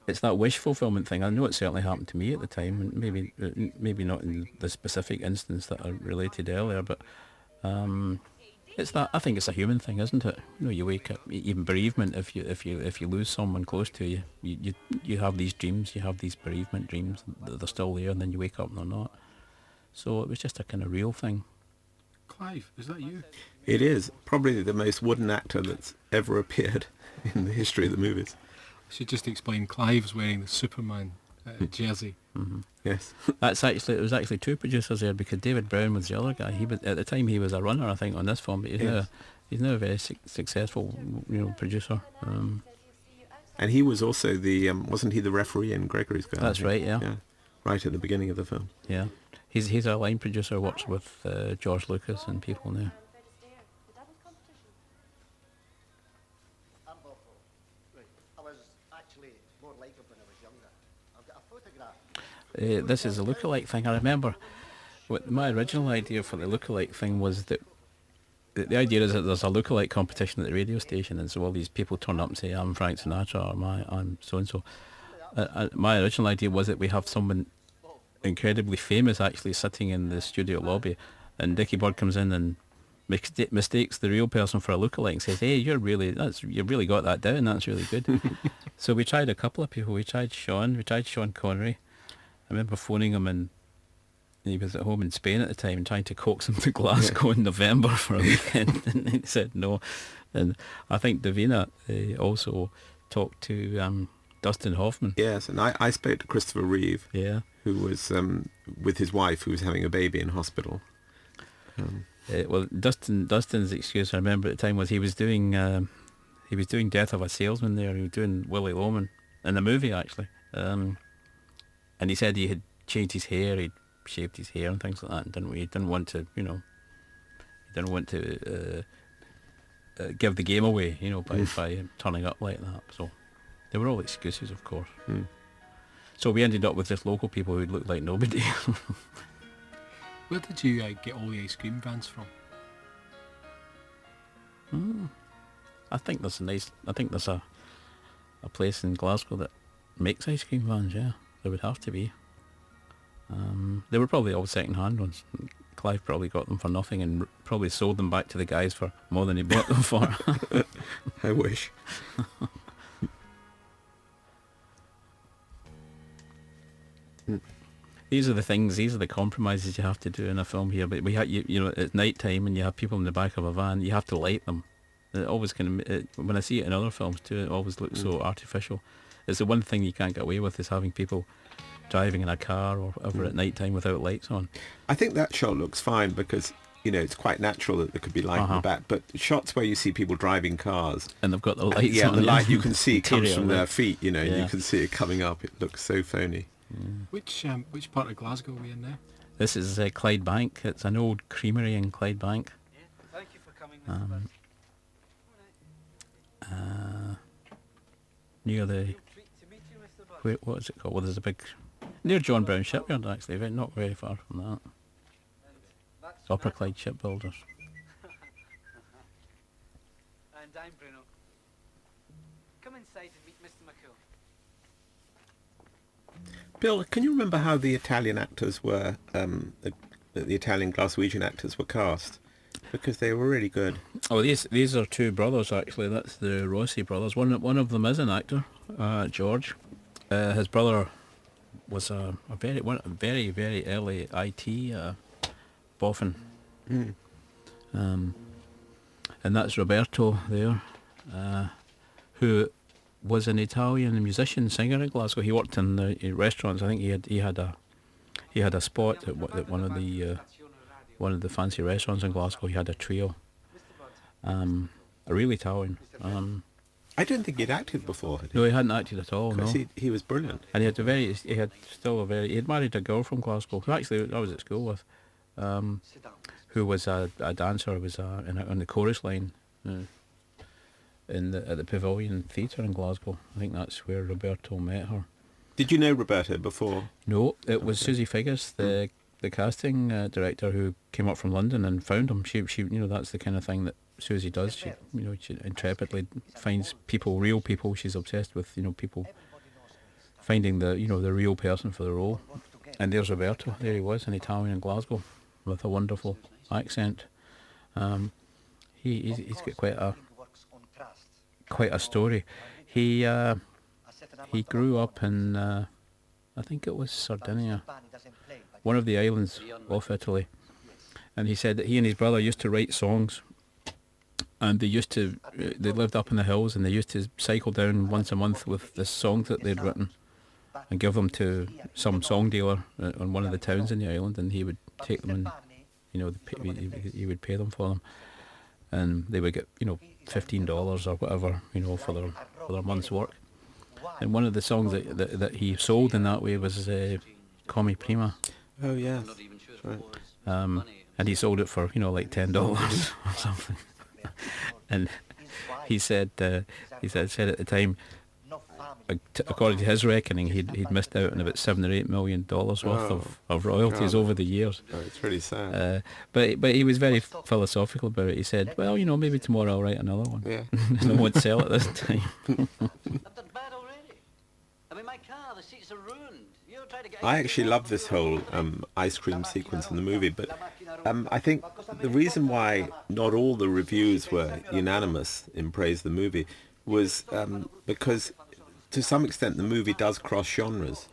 It's that wish fulfillment thing. I know it certainly happened to me at the time, and maybe not in the specific instance that I related earlier, but it's that. I think it's a human thing, isn't it? You wake up, even bereavement. If you lose someone close to you, you have these dreams. You have these bereavement dreams that they're still there, and then you wake up and they're not. So it was just a kind of real thing. Clive, is that you? It is probably the most wooden actor that's ever appeared in the history of the movies. I should just explain. Clive's wearing the Superman jersey. Mm-hmm. Yes. It was actually two producers there, because David Brown was the other guy. At the time he was a runner, I think, on this film, but he's now a very successful producer. And he was also wasn't he the referee in Gregory's Girl? That's right, yeah. Right at the beginning of the film. Yeah, he's a line producer, works with George Lucas and people now. This is a lookalike thing. I remember my original idea for the lookalike thing was that the idea is that there's a lookalike competition at the radio station, and so all these people turn up and say, I'm Frank Sinatra, or I'm so-and-so. My original idea was that we have someone incredibly famous actually sitting in the studio lobby, and Dicky Bird comes in and mistakes the real person for a lookalike and says, hey, you've really got that down, that's really good. So we tried a couple of people. We tried Sean Connery. I remember phoning him, and he was at home in Spain at the time, trying to coax him to Glasgow in November for a weekend, and he said no. And I think Davina also talked to Dustin Hoffman. Yes, and I spoke to Christopher Reeve, who was with his wife, who was having a baby in hospital. Well, Dustin's excuse, I remember at the time, was he was doing Death of a Salesman there. He was doing Willy Loman in the movie, actually. And he said he had changed his hair, he'd shaved his hair and things like that, and he didn't want to give the game away, by turning up like that. So they were all excuses, of course. So we ended up with just local people who looked like nobody. Where did you get all the ice cream vans from? I think there's a place in Glasgow that makes ice cream vans. Yeah, there would have to be. They were probably all second-hand ones. Clive probably got them for nothing and probably sold them back to the guys for more than he bought them for. I wish. These are the compromises you have to do in a film here. But it's night time and you have people in the back of a van. You have to light them. It always when I see it in other films too, it always looks so artificial. It's the one thing you can't get away with, is having people driving in a car or whatever at night time without lights on. I think that shot looks fine because it's quite natural that there could be light in the back. But shots where you see people driving cars and they've got the lights on, the light you can see comes from their light. feet. You can see it coming up. It looks so phony. Which part of Glasgow are we in now? This is Clydebank. It's an old creamery in Clydebank. Thank you for coming, Mr. Near the what is it called? Well, there's a big near John Brown Shipyard, actually, not very far from that. Upper Clyde Shipbuilders. And I'm Bruno. Come inside and meet Mr. McCool. Bill, can you remember how the Italian actors were, the Italian Glaswegian actors were cast? Because they were really good. Oh, these are two brothers actually. That's the Rossi brothers. One of them is an actor, George. His brother was a very early IT boffin. And that's Roberto there, who was an Italian musician, singer in Glasgow. He worked in the restaurants. I think he had a spot at one of the fancy restaurants in Glasgow. He had a trio, a real Italian. I don't think he'd acted before. Had he? No, he hadn't acted at all. No, he was brilliant. and he had married a girl from Glasgow who actually I was at school with, who was a dancer, was on the chorus line at the Pavilion Theatre in Glasgow. I think that's where Roberto met her. Did you know Roberta before? No, it was Susie Figgis, the casting director, who came up from London and found him. She that's the kind of thing that Susie does. She intrepidly finds people, real people. She's obsessed with people finding the real person for the role. And there's Roberto. There he was, an Italian in Glasgow with a wonderful accent. He's got quite a story. He grew up in I think it was Sardinia, one of the islands off Italy, and he said that he and his brother used to write songs, and they lived up in the hills, and they used to cycle down once a month with the songs that they'd written and give them to some song dealer on one of the towns in the island, and he would take them and he would pay them for them, and they would get $15 or whatever for their month's work. And one of the songs that he sold in that way was Come Prima. Oh yes, right. And he sold it for like $10 or something. And he said at the time, according to his reckoning, he'd missed out on about $7 or $8 million worth of royalties over the years. Oh, it's really sad. But he was very philosophical about it. He said, well, maybe tomorrow I'll write another one. Yeah. And I won't sell it this time. I've done bad already. I mean, my car, the seats are ruined. You try to get... I actually love this whole ice cream sequence in the movie, but I think the reason why not all the reviews were unanimous in praise of the movie was because to some extent the movie does cross genres,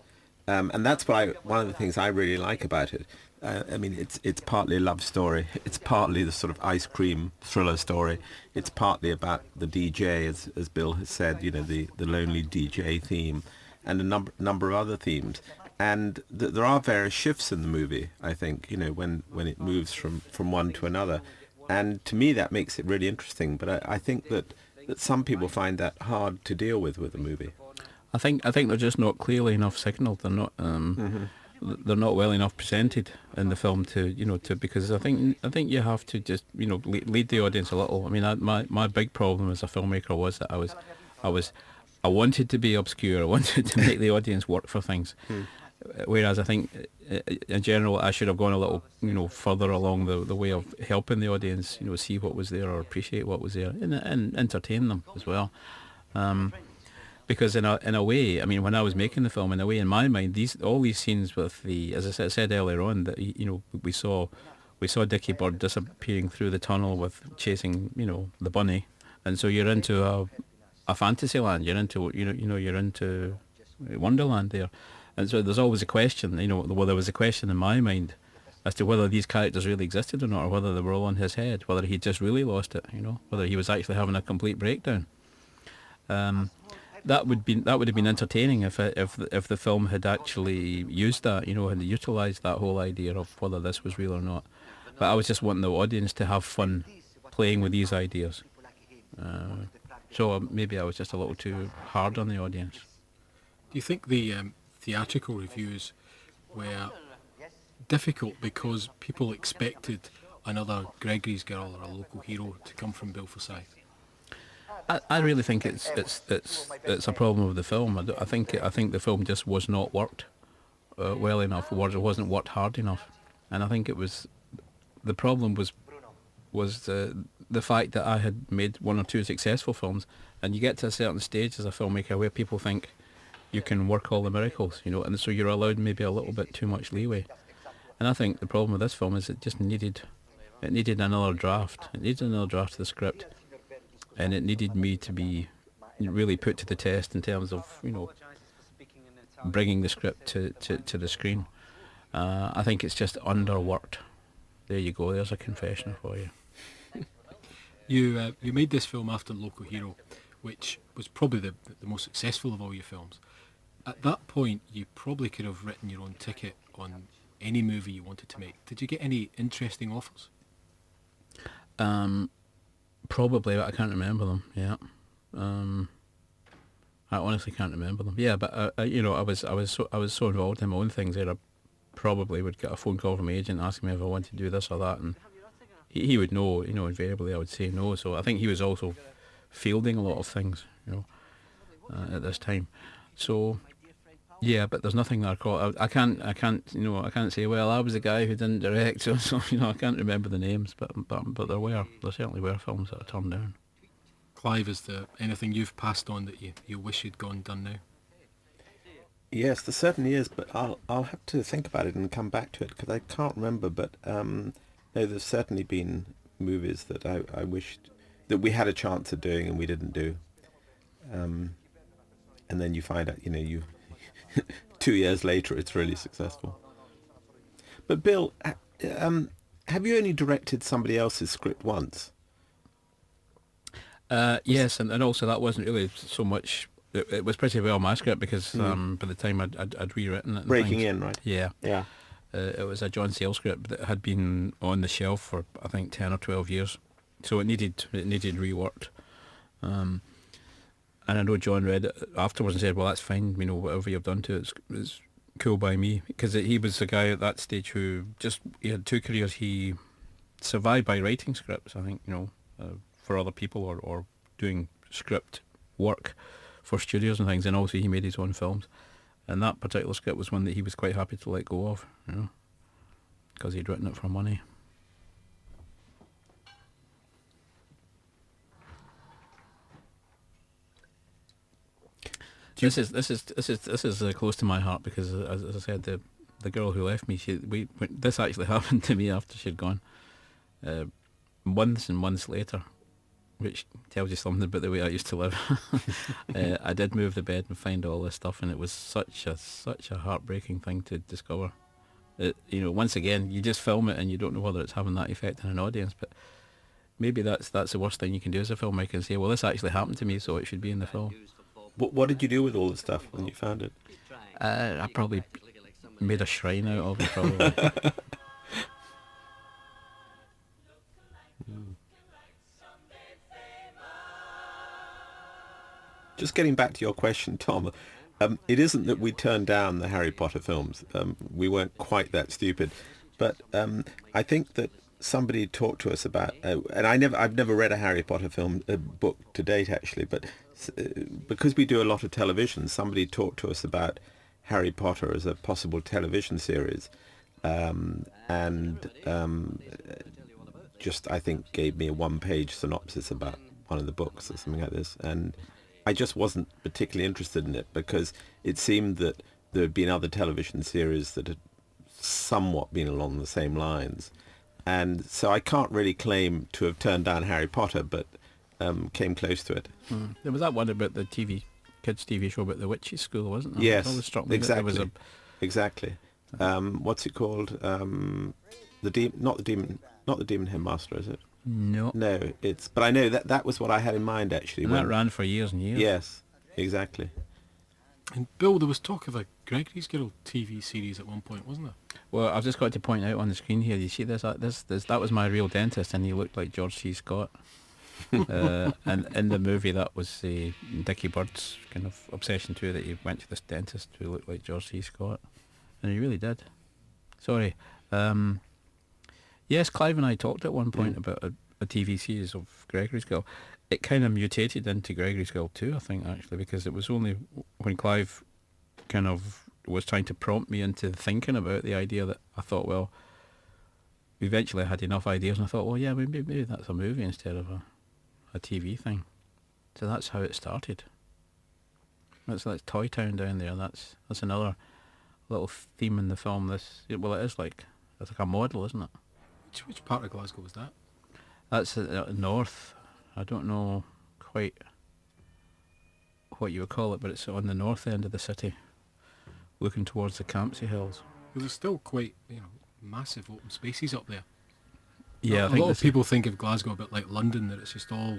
and that's one of the things I really like about it. I mean, it's partly a love story, it's partly the sort of ice cream thriller story, it's partly about the DJ, as Bill has said, the lonely DJ theme, and a number of other themes. And there are various shifts in the movie, I think, when it moves from one to another. And to me, that makes it really interesting. But I think that some people find that hard to deal with the movie. I think they're just not clearly enough signalled. They're not they're not well enough presented in the film to because I think you have to just lead the audience a little. I mean, my big problem as a filmmaker was that I wanted to be obscure. I wanted to make the audience work for things. Whereas I think, in general, I should have gone a little, further along the way of helping the audience, see what was there or appreciate what was there, and entertain them as well. Because in a way, I mean, when I was making the film, in a way, in my mind, all these scenes with as I said earlier on, that we saw Dicky Bird disappearing through the tunnel with chasing, the bunny, and so you're into a fantasy land. You're into you're into Wonderland there. And so there's always a question, well, there was a question in my mind as to whether these characters really existed or not, or whether they were all in his head, whether he just really lost it, whether he was actually having a complete breakdown. That would have been entertaining if the film had actually used that, had utilised that whole idea of whether this was real or not. But I was just wanting the audience to have fun playing with these ideas. So maybe I was just a little too hard on the audience. Do you think the theatrical reviews were difficult because people expected another Gregory's Girl or a local hero to come from Bill Forsyth? I really think it's a problem with the film. I think the film just was not worked well enough, or it wasn't worked hard enough, and I think the problem was was the fact that I had made one or two successful films, and you get to a certain stage as a filmmaker where people think you can work all the miracles, and so you're allowed maybe a little bit too much leeway. And I think the problem with this film is it needed another draft. It needed another draft of the script, and it needed me to be really put to the test in terms of bringing the script to the screen. I think it's just underworked. There you go. There's a confession for you. You made this film after Local Hero, which was probably the most successful of all your films. At that point, you probably could have written your own ticket on any movie you wanted to make. Did you get any interesting offers? Probably, but I can't remember them. Yeah, I honestly can't remember them. Yeah, but I was so involved in my own things that I probably would get a phone call from my agent asking me if I wanted to do this or that, and he would know. Invariably I would say no. So I think he was also fielding a lot of things, at this time. So yeah, but there's nothing that I call. I can't say, well, I was the guy who didn't direct. So I can't remember the names, but there certainly were films that I turned down. Clive, is there anything you've passed on that you wish you'd gone and done now? Yes, there certainly is, but I'll have to think about it and come back to it because I can't remember. But no, there's certainly been movies that I wished that we had a chance of doing and we didn't do. And then you find out, you 2 years later, it's really successful. But Bill, have you only directed somebody else's script once? Yes, and also that wasn't really so much. It was pretty well my script because by the time I'd rewritten it. And Breaking things, in, right? Yeah. Yeah. It was a John Sayles script that had been on the shelf for I think 10 or 12 years, so it needed reworked. And I know John read it afterwards and said, "Well, that's fine. Whatever you've done to it is cool by me," because he was the guy at that stage who he had two careers. He survived by writing scripts, I think, for other people or doing script work for studios and things, and also he made his own films. And that particular script was one that he was quite happy to let go of, because he'd written it for money. This is close to my heart because, as I said, the girl who left me, this actually happened to me after she'd gone. Months and months later, which tells you something about the way I used to live. I did move the bed and find all this stuff, and it was such a heartbreaking thing to discover. Once again, you just film it and you don't know whether it's having that effect on an audience, but maybe that's the worst thing you can do as a filmmaker, and say, well, this actually happened to me, so it should be in the film. What did you do with all the stuff when you found it? I probably made a shrine out of it, probably. Just getting back to your question, Tom, it isn't that we turned down the Harry Potter films. We weren't quite that stupid. But I think that somebody talked to us about, and I've never read a Harry Potter film book to date, actually, but because we do a lot of television, somebody talked to us about Harry Potter as a possible television series, and just, I think, gave me a one-page synopsis about one of the books or something like this, and I just wasn't particularly interested in it because it seemed that there had been other television series that had somewhat been along the same lines. And so I can't really claim to have turned down Harry Potter, but came close to it. There was that one about the kids' TV show about the witches' school, wasn't there? Yes, it always struck me exactly. Exactly. What's it called? Not the demon headmaster, is it? No. No, but I know that was what I had in mind, actually. And that ran for years and years. Yes, exactly. And Bill, there was talk of a Gregory's Girl TV series at one point, wasn't there? Well, I've just got to point out on the screen here, you see this? That was my real dentist, and he looked like George C. Scott. And in the movie, that was Dicky Bird's kind of obsession too, that he went to this dentist who looked like George C. Scott. And he really did. Sorry. Yes, Clive and I talked at one point about a TV series of Gregory's Girl. It kind of mutated into Gregory's Girl 2, I think, actually, because it was only when Clive kind of was trying to prompt me into thinking about the idea that I thought, well, eventually I had enough ideas, and I thought, well, yeah, maybe that's a movie instead of a TV thing. So that's how it started. That's Toy Town down there. That's another little theme in the film. Well, it is like it's like a model, isn't it? Which part of Glasgow was that? That's north. I don't know quite what you would call it, but it's on the north end of the city, looking towards the Campsie Hills. Well, there's still quite massive open spaces up there. Yeah, A lot of people think of Glasgow a bit like London, that it's just all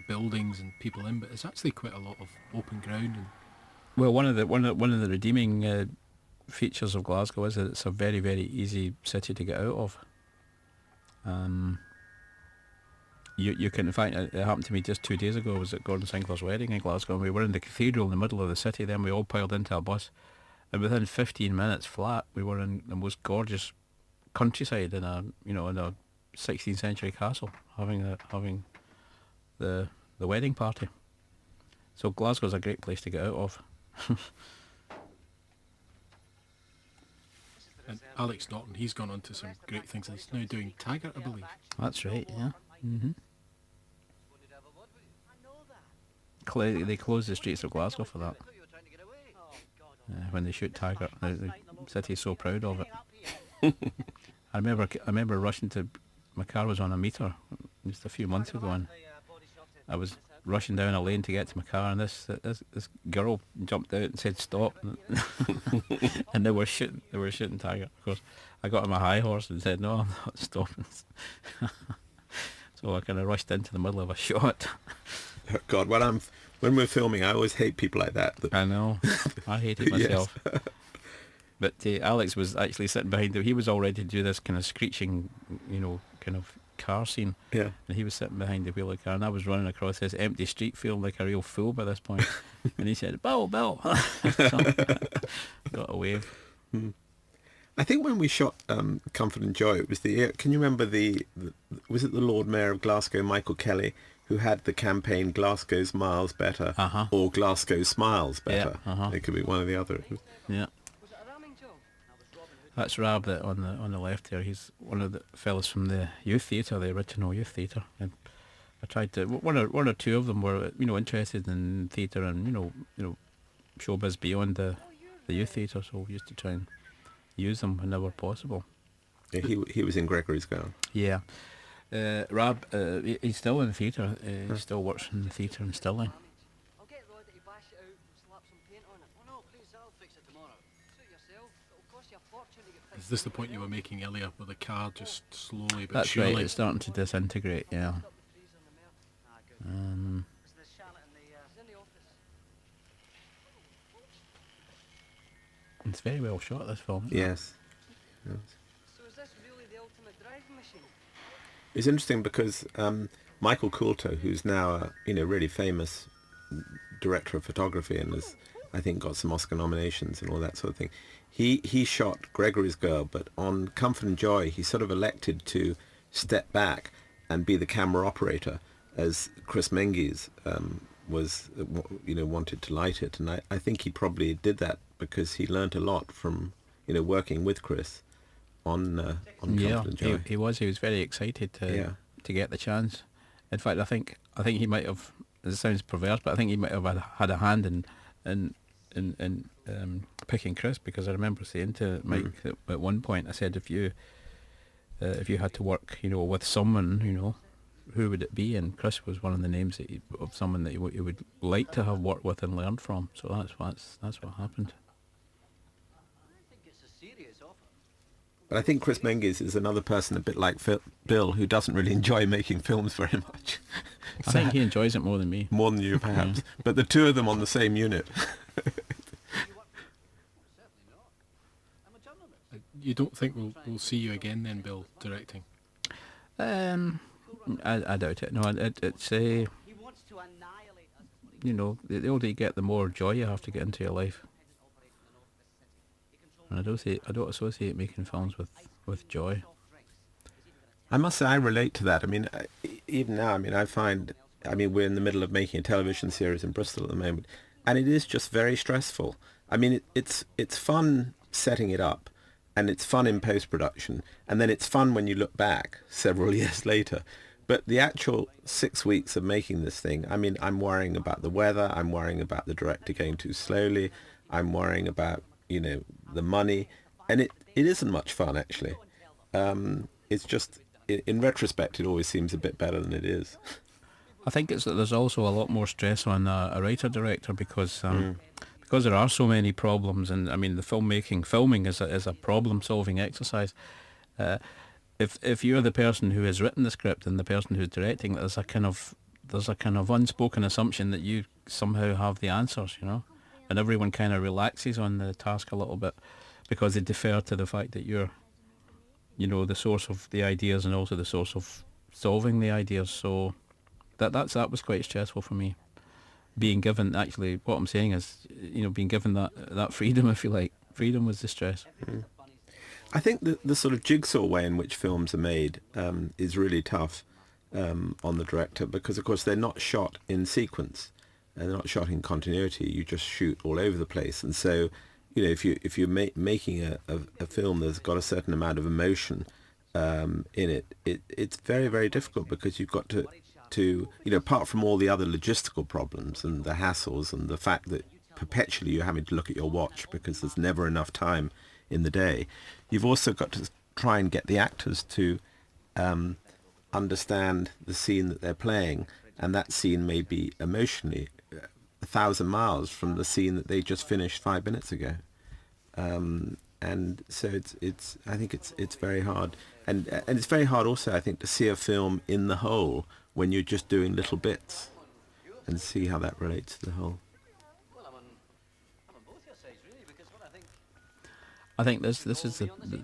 buildings and people in, but it's actually quite a lot of open ground. And well, one of the redeeming features of Glasgow is that it's a very, very easy city to get out of. You can, in fact, it happened to me just 2 days ago. I was at Gordon Sinclair's wedding in Glasgow, and we were in the cathedral in the middle of the city. Then we all piled into a bus, and within 15 minutes flat, we were in the most gorgeous countryside in a 16th century castle, having the wedding party. So Glasgow's a great place to get out of. And Alex Norton, he's gone on to some great things. He's now doing Taggart, I believe. That's right, yeah. They closed the streets of Glasgow for that. When they shoot Taggart, the city's so proud of it. I remember rushing to. My car was on a meter just a few months ago, and I was rushing down a lane to get to my car, and this girl jumped out and said stop, and they were shooting Taggart. Of course, I got on my high horse and said no, I'm not stopping. So I kind of rushed into the middle of a shot. Oh God, when we're filming, I always hate people like that. I know, I hate it myself. Yes. But Alex was actually sitting behind him. He was all ready to do this kind of screeching, kind of car scene. Yeah. And he was sitting behind the wheel of the car, and I was running across this empty street feeling like a real fool by this point. And he said, Bill. So, got a wave. I think when we shot Comfort and Joy, it was can you remember was it the Lord Mayor of Glasgow, Michael Kelly, who had the campaign Glasgow Smiles Better or Glasgow Smiles Better? Yeah, it could be one or the other. Yeah. That's Rab on the left there. He's one of the fellas from the youth theatre, the original youth theatre. And I tried to one or two of them were interested in theatre and showbiz beyond the youth theatre, so we used to try and use them whenever possible. Yeah, he was in Gregory's Girl. Yeah, Rab, he's still in the theatre. He still works in the theatre and stilling. I'll get Rod to bash it out and slap some paint on it. Oh no, please, I'll fix it tomorrow. Suit yourself. It'll cost you a fortune to get fixed. Is this the point you were making earlier, with the car just slowly but That's surely? Right, it's starting to disintegrate, yeah. It's very well shot, this film. Yes. So is this really the ultimate driving machine? It's interesting because Michael Coulter, who's now a really famous director of photography and has, I think, got some Oscar nominations and all that sort of thing, he shot Gregory's Girl, but on Comfort and Joy he sort of elected to step back and be the camera operator, as Chris Menges wanted to light it, and I think he probably did that because he learnt a lot from working with Chris on Comfort and Joy. He was very excited to get the chance. In fact, I think he might have. It sounds perverse, but I think he might have had a hand in picking Chris, because I remember saying to Mike at one point, I said, if you had to work with someone, who would it be? And Chris was one of the names of someone that you would like to have worked with and learned from. So that's what happened. I think it's a serious offer. But I think Chris Menges is another person a bit like Bill, who doesn't really enjoy making films very much. I think he enjoys it more than me. More than you, perhaps. But the two of them on the same unit. You don't think we'll see you again then, Bill, directing? I doubt it. No, it's the older you get, the more joy you have to get into your life. And I don't associate making films with joy. I must say I relate to that. I mean, even now, I find we're in the middle of making a television series in Bristol at the moment, and it is just very stressful. I mean, it's fun setting it up, and it's fun in post-production, and then it's fun when you look back several years later. But the actual 6 weeks of making this thing, I mean, I'm worrying about the weather, I'm worrying about the director going too slowly, I'm worrying about, the money, and it isn't much fun, actually. It's just, in retrospect, it always seems a bit better than it is. I think it's that there's also a lot more stress on a writer-director because there are so many problems, and I mean the filming is a problem-solving exercise. If you're the person who has written the script and the person who's directing, there's a kind of unspoken assumption that you somehow have the answers, and everyone kind of relaxes on the task a little bit because they defer to the fact that you're, the source of the ideas and also the source of solving the ideas. So that was quite stressful for me. Being given, actually, what I'm saying is, being given that freedom, if you like. Freedom was the stress. Mm. I think the sort of jigsaw way in which films are made is really tough on the director because, of course, they're not shot in sequence. They're not shot in continuity. You just shoot all over the place. And so, if you're making a film that's got a certain amount of emotion in it's very, very difficult because you've got to apart from all the other logistical problems and the hassles and the fact that perpetually you're having to look at your watch because there's never enough time in the day, you've also got to try and get the actors to understand the scene that they're playing, and that scene may be emotionally 1,000 miles from the scene that they just finished 5 minutes ago. And so I think it's very hard, and it's very hard also, I think, to see a film in the whole when you're just doing little bits and see how that relates to the whole. Well, I'm on both your sides, really, because what I think... I think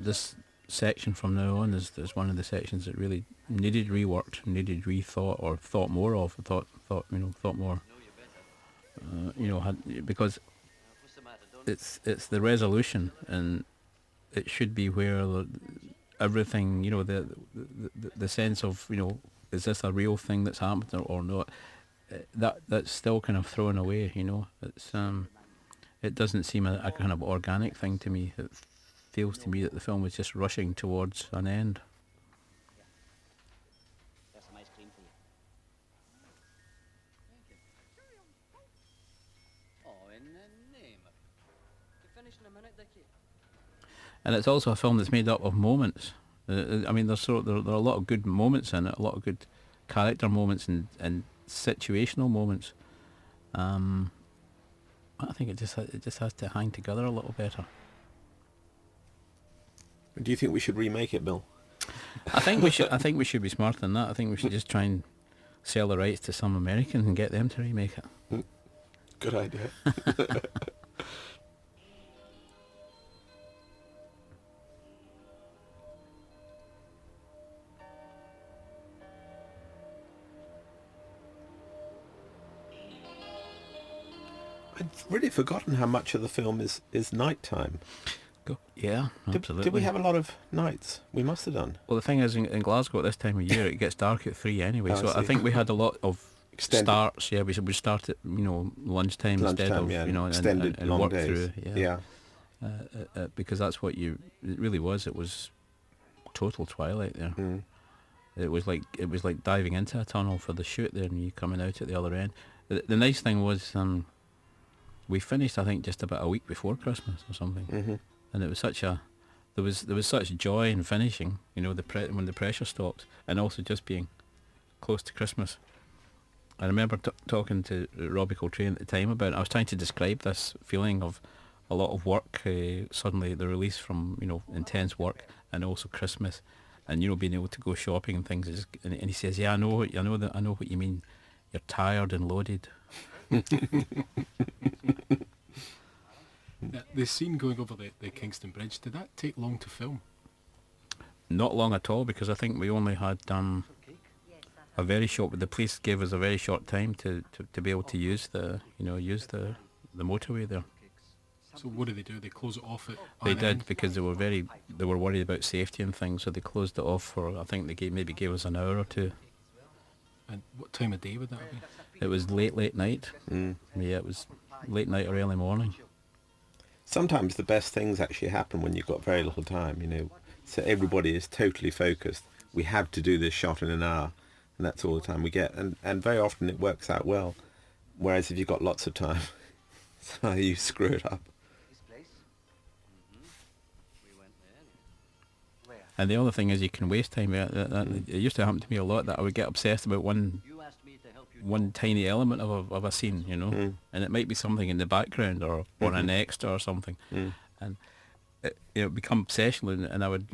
this section from now on is one of the sections that really needed reworked, needed rethought, or thought more of. Thought more. Because it's the resolution, and it should be where everything, the sense of, is this a real thing that's happened or not? That's still kind of thrown away. It's it doesn't seem a kind of organic thing to me. It feels to me that the film was just rushing towards an end. There's some ice cream for you. Thank you. Oh, in the name of... You finish in a minute, Dicky? And it's also a film that's made up of moments. I mean, there are a lot of good moments in it, a lot of good character moments and situational moments. I think it just has to hang together a little better. Do you think we should remake it, Bill? I think we should be smarter than that. I think we should just try and sell the rights to some Americans and get them to remake it. Good idea. I'd really forgotten how much of the film is nighttime. Yeah, absolutely. Did we have a lot of nights? We must have done. Well, the thing is, in Glasgow at this time of year, it gets dark at 3 anyway. So I think we had a lot of Extended. starts. Yeah, we start at lunchtime instead of extended and long work days. through. Yeah. Because that's what it really was. It was total twilight there. Mm. It was like diving into a tunnel for the shoot there, and you coming out at the other end. The nice thing was we finished, I think, just about a week before Christmas or something. Mm-hmm. And it was there was such joy in finishing, when the pressure stopped, and also just being close to Christmas. I remember talking to Robbie Coltrane at the time about it. I was trying to describe this feeling of a lot of work, suddenly the release from intense work, and also Christmas, and being able to go shopping and things. And he says, "Yeah, I know what you mean. You're tired and loaded." The scene going over the Kingston Bridge, did that take long to film? Not long at all, because I think we only had a very short. The police gave us a very short time to be able to use the motorway there. So what do? They close it off They did, because they were worried about safety and things, so they closed it off for, I think they maybe gave us an hour or two. And what time of day would that be? It was late night. Mm. Yeah, it was late night or early morning. Sometimes the best things actually happen when you've got very little time, you know. So everybody is totally focused. We have to do this shot in an hour, and that's all the time we get. And very often it works out well. Whereas if you've got lots of time, somehow you screw it up. This place? We went there. Where? And the other thing is you can waste time. It used to happen to me a lot that I would get obsessed about one You asked me to help you. one tiny element of a scene, you know, and it might be something in the background or an extra or something, and it become obsessional, and I would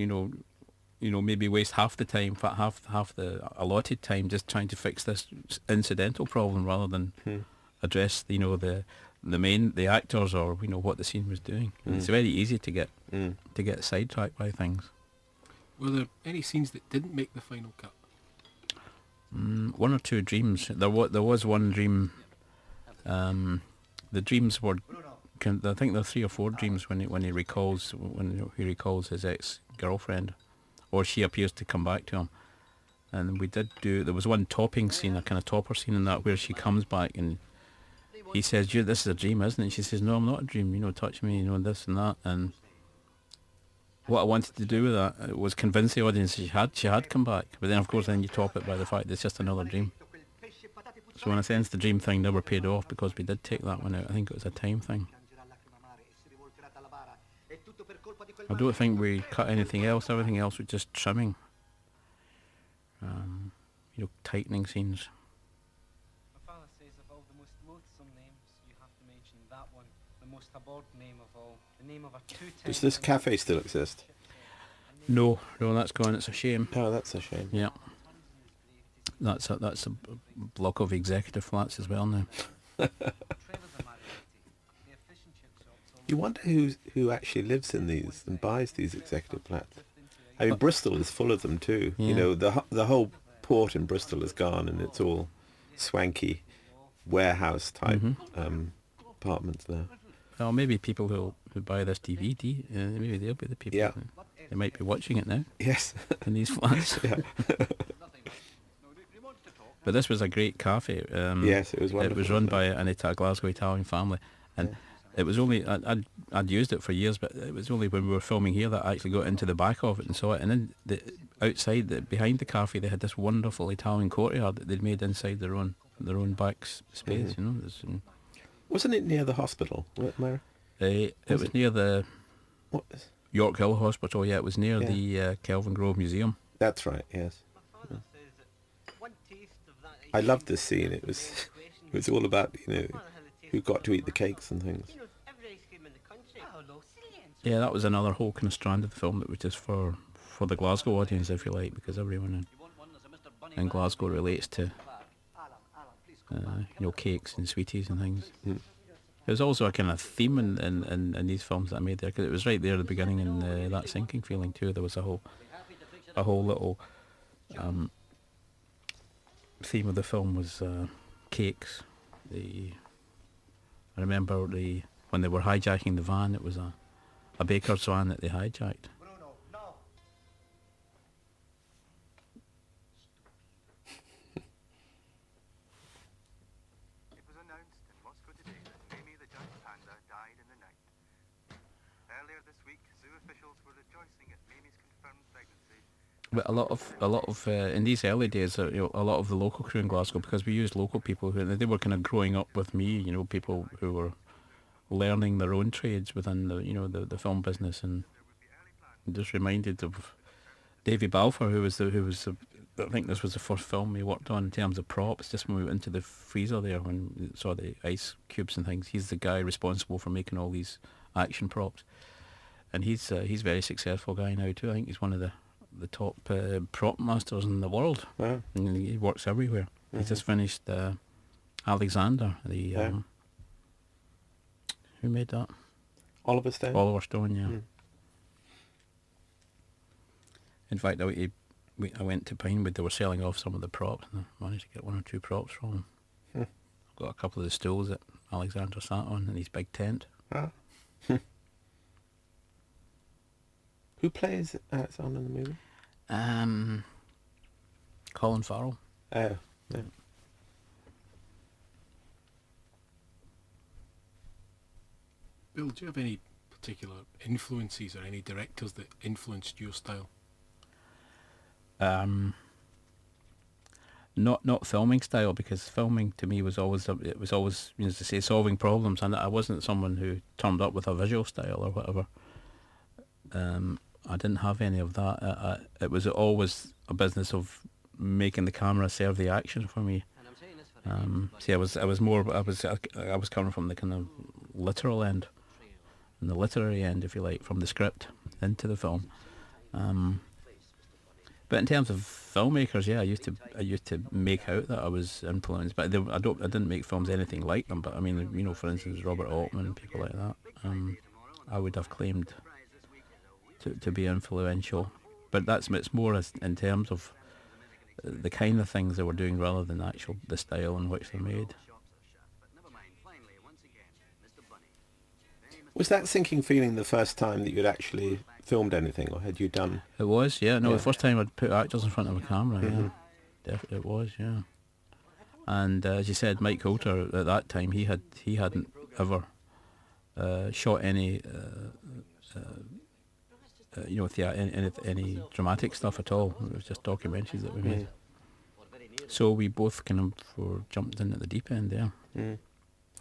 maybe waste half the time, half the allotted time just trying to fix this incidental problem rather than address the actors or what the scene was doing. And it's very easy to get sidetracked by things. Were there any scenes that didn't make the final cut? One or two dreams. There was one dream. The dreams were. I think there are 3 or 4 dreams when he recalls his ex-girlfriend, or she appears to come back to him. And we did do. There was one topping scene, a kind of topper scene in that, where she comes back and he says, "This is a dream, isn't it?" And she says, "No, I'm not a dream. Touch me, this and that." And what I wanted to do with that was convince the audience she had come back. But then, of course, you top it by the fact that it's just another dream. So in a sense, the dream thing never paid off because we did take that one out. I think it was a time thing. I don't think we cut anything else. Everything else was just trimming. Tightening scenes. My father says of all the most loathsome names, you have to mention that one, the most abhorred name of all, the name of a two-time... Does this cafe still exist? No, that's gone. It's a shame. Oh, that's a shame. Yeah. That's a block of executive flats as well now. You wonder who actually lives in these and buys these executive flats. I mean, Bristol is full of them too. Yeah. The whole port in Bristol is gone, and it's all swanky warehouse type apartments now. Well, maybe people who buy this DVD, maybe they'll be the people. Yeah. They might be watching it now Yes. in these flats. Yeah. But this was a great cafe. Yes, it was wonderful. It was run by a Glasgow Italian family, and it was only I'd used it for years, but it was only when we were filming here that I actually got into the back of it and saw it. And then outside, behind the cafe, they had this wonderful Italian courtyard that they'd made inside their own back space. Wasn't it near the hospital? It was near the What? York Hill Hospital. Yeah, it was near the Kelvin Grove Museum. That's right. Yes. I loved this scene. It was all about who got to eat the cakes and things. Yeah, that was another whole kind of strand of the film that was just for the Glasgow audience, if you like, because everyone in Glasgow relates to cakes and sweeties and things. There's also a kind of theme in these films that I made there, because it was right there at the beginning in That Sinking Feeling too. There was a whole little theme of the film was cakes. I remember when they were hijacking the van, it was a baker's van that they hijacked. It was announced in Moscow today that Mamie the giant panda died in the night. Earlier this week, zoo officials were rejoicing at Mamie's confirmed pregnancy. But a lot of in these early days, a lot of the local crew in Glasgow, because we used local people they were kind of growing up with me, people who were learning their own trades within the film business, and I'm just reminded of Davy Balfour, who was I think this was the first film he worked on in terms of props. Just when we went into the freezer there, when we saw the ice cubes and things, he's the guy responsible for making all these action props, and he's a very successful guy now too. I think he's one of the top prop masters in the world. Wow. And he works everywhere. He's just finished Alexander, who made that? Oliver Stone. Oliver Stone, yeah. In fact, I went to Pinewood. They were selling off some of the props, and I managed to get 1 or 2 props from them. I've got a couple of the stools that Alexander sat on in his big tent. Ah. Who plays Alexander in the movie? Colin Farrell. Oh, yeah. Bill, do you have any particular influences or any directors that influenced your style? Not filming style, because filming to me was always to say, solving problems, and I wasn't someone who turned up with a visual style or whatever. I didn't have any of that. It was always a business of making the camera serve the action for me. See, I was coming from the kind of literal end, and the literary end, if you like, from the script into the film. But in terms of filmmakers, yeah, I used to make out that I was influenced, but I didn't make films anything like them. But I mean, for instance, Robert Altman and people like that, I would have claimed to be influential. But it's more in terms of the kind of things they were doing rather than the style in which they're made. Was that sinking feeling the first time that you'd actually filmed anything, or had you done? It was, yeah. No, Yeah. the first time I'd put actors in front of a camera, yeah. It was, yeah. And as you said, Mike Coulter at that time, he hadn't ever shot any any dramatic stuff at all. It was just documentaries that we made. So we both kind of were jumped in at the deep end there.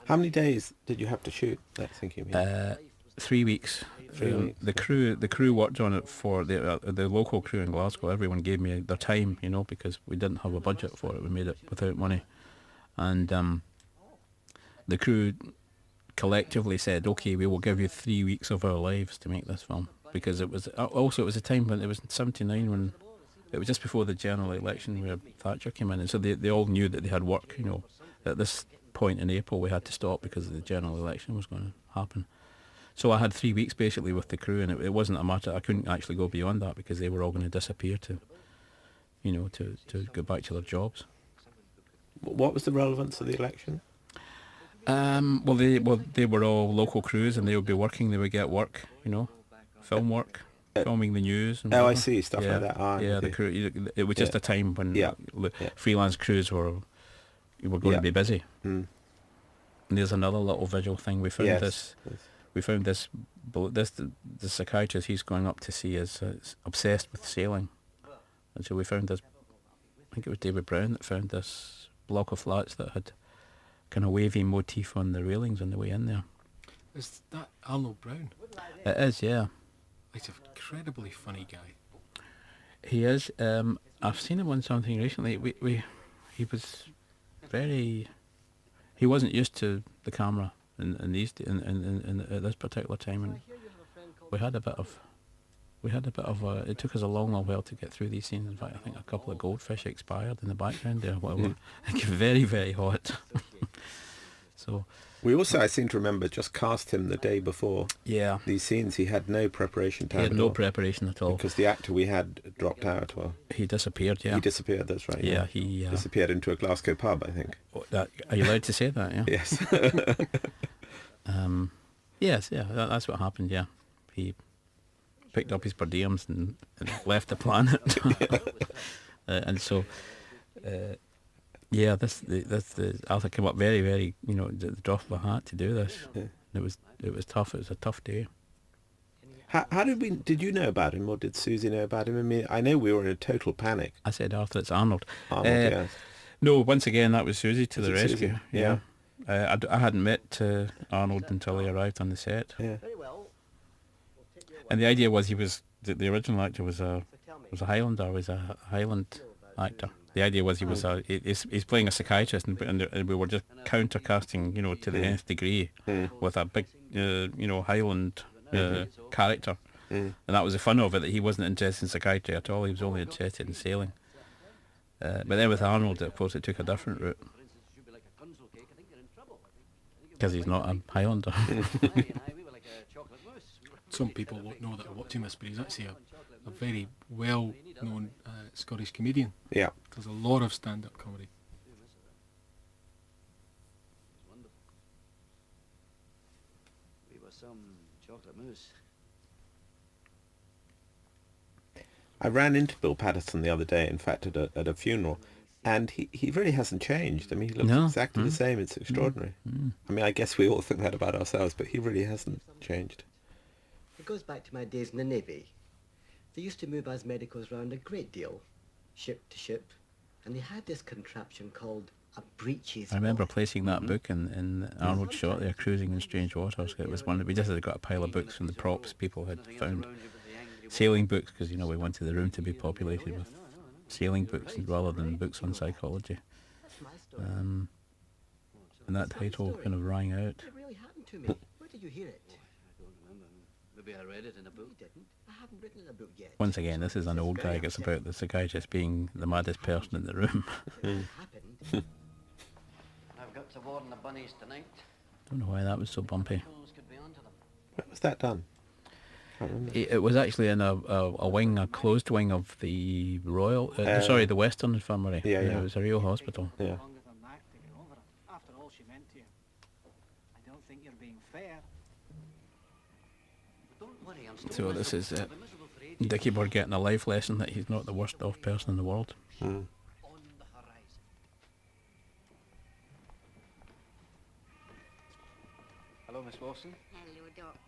How many days did you have to shoot that sinking feeling? 3 weeks. 3 weeks. The crew worked on it for the local crew in Glasgow. Everyone gave me their time, because we didn't have a budget for it. We made it without money, and the crew collectively said, "Okay, we will give you 3 weeks of our lives to make this film." Because it was a time when it was in '79, when it was just before the general election where Thatcher came in, and so they all knew that they had work. At this point in April we had to stop because the general election was going to happen. So I had 3 weeks basically with the crew, and it wasn't a matter. I couldn't actually go beyond that because they were all going to disappear to go back to their jobs. What was the relevance of the election? Well, they were all local crews, and they would be working. They would get work, film work, filming the news. And I whatever. see, stuff like that. Yeah, the crew. It was just a time when freelance crews were going to be busy. Mm. And there's another little visual thing. We found Yes. the psychiatrist he's going up to see is obsessed with sailing, and so we found this. I think it was David Brown that found this block of flats that had kind of wavy motif on the railings on the way in there. Is that Arnold Brown? It is, yeah. He's an incredibly funny guy. He is. I've seen him on something recently. He was very. He wasn't used to the camera in at this particular time, and we had a bit of. It took us a long while to get through these scenes. In fact, I think a couple of goldfish expired in the background there. Whatever. Like very, very hot. So. We also, I seem to remember, just cast him the day before. Yeah. These scenes, he had no preparation time. He had no preparation at all. Because the actor we had dropped out. Or he disappeared. Yeah. He disappeared. That's right. Yeah. He disappeared into a Glasgow pub, I think. Are you allowed to say that? Yeah. Yes. Yes. Yeah. That's what happened. Yeah. He picked up his per diems and left the planet. And so. Yeah, the Arthur came up very, very, the drop of a hat to do this. Yeah. It was tough. It was a tough day. How did you know about him, or did Susie know about him? I mean, I know we were in a total panic. I said, Arthur, it's Arnold. Arnold, yes. No, once again, that was Susie to the rescue. Susie? Yeah. I hadn't met Arnold until he arrived on the set. Yeah. And the idea was the original actor was a Highlander, was a Highland actor. The idea was he's playing a psychiatrist, and we were just countercasting, to the nth degree with a big, Highland character. And that was the fun of it, that he wasn't interested in psychiatry at all. He was only interested in sailing. But then with Arnold, of course, it took a different route. Because he's not a Highlander. Some people won't know that are watching this, but he's actually a very well-known Scottish comedian. Yeah. Does a lot of stand-up comedy. We were some chocolate mousse. I ran into Bill Paterson the other day, in fact, at a funeral, and he really hasn't changed. I mean, he looks exactly the same. It's extraordinary. I mean, I guess we all think that about ourselves, but he really hasn't changed. It goes back to my days in the Navy. They used to move us medicals round a great deal, ship to ship, and they had this contraption called a breeches. I remember placing that book in Arnold's shot there, Cruising in Strange Waters. It was one we just had got a pile of books from the props people had found. Sailing books, because you know we wanted the room to be populated with sailing books rather than books on psychology. That's my story. And that title kind of rang out. It really happened to me. Where did you hear it? I don't remember. Maybe I read it in a No, book. you didn't. I haven't written in a book yet. Once again, this is an old guy. It's about this guy just being the maddest person in the room. It happened. I've got to warn the bunnies tonight. Don't know why that was so bumpy. Fools could be onto them. When was that done? Can't remember. It was actually in a wing, a closed wing of the Royal, the Western Infirmary. Yeah, yeah. It was a real hospital. Yeah. Longer than that to get over it. After all she meant to you. I don't think you're being fair. But don't worry, I'm still So this miserable. is I've been miserable for ages. Dicky Bird getting a life lesson that he's not the worst off person in the world. Mm. On the horizon. Hello, Miss Wilson. Hello, Doctor.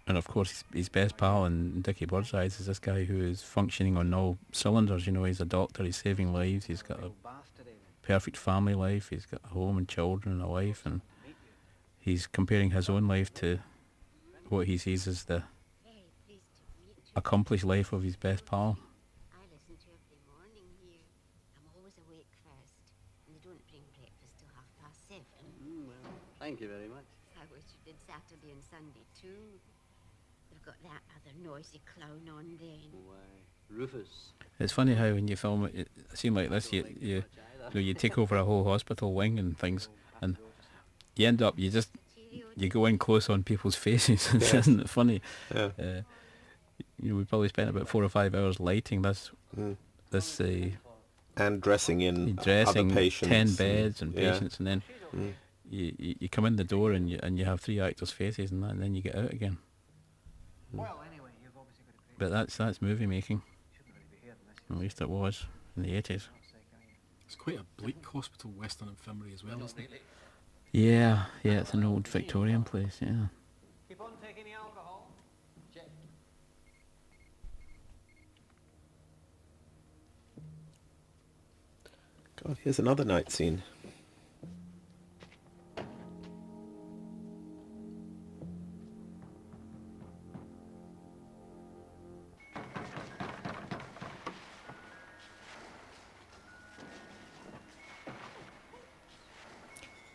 And of course, his best pal in Dicky Bird's eyes is this guy who is functioning on all cylinders. You know, he's a doctor, he's saving lives, he's got a Bath today. perfect family life, he's got a home and children and a wife, and he's comparing his own life to what he sees as the Very pleased to meet you. accomplished life of his best pal. I listen to every morning here. I'm always awake first, and they don't bring breakfast till 7:30. Well, thank you very much. I wish you did Saturday and Sunday too. They've got that other noisy clown on then. Why, Rufus. It's funny how when you film it, a scene like this, you take over a whole hospital wing and things, and you end up you go in close on people's faces. Isn't it funny? Yeah. We probably spent about 4 or 5 hours lighting this Mm. this And dressing in dressing other patients. 10 beds and yeah. patients, and then Mm. you come in the door and you have 3 actors' faces, and then you get out again. Well, anyway, you've obviously got a great... But that's movie making. Shouldn't really be here unless you... At least it was in the 80s. It's quite a bleak hospital, Western Infirmary as well, isn't it? Yeah, it's an old Victorian place. Yeah. Keep on taking the alcohol. Check. God, here's another night scene.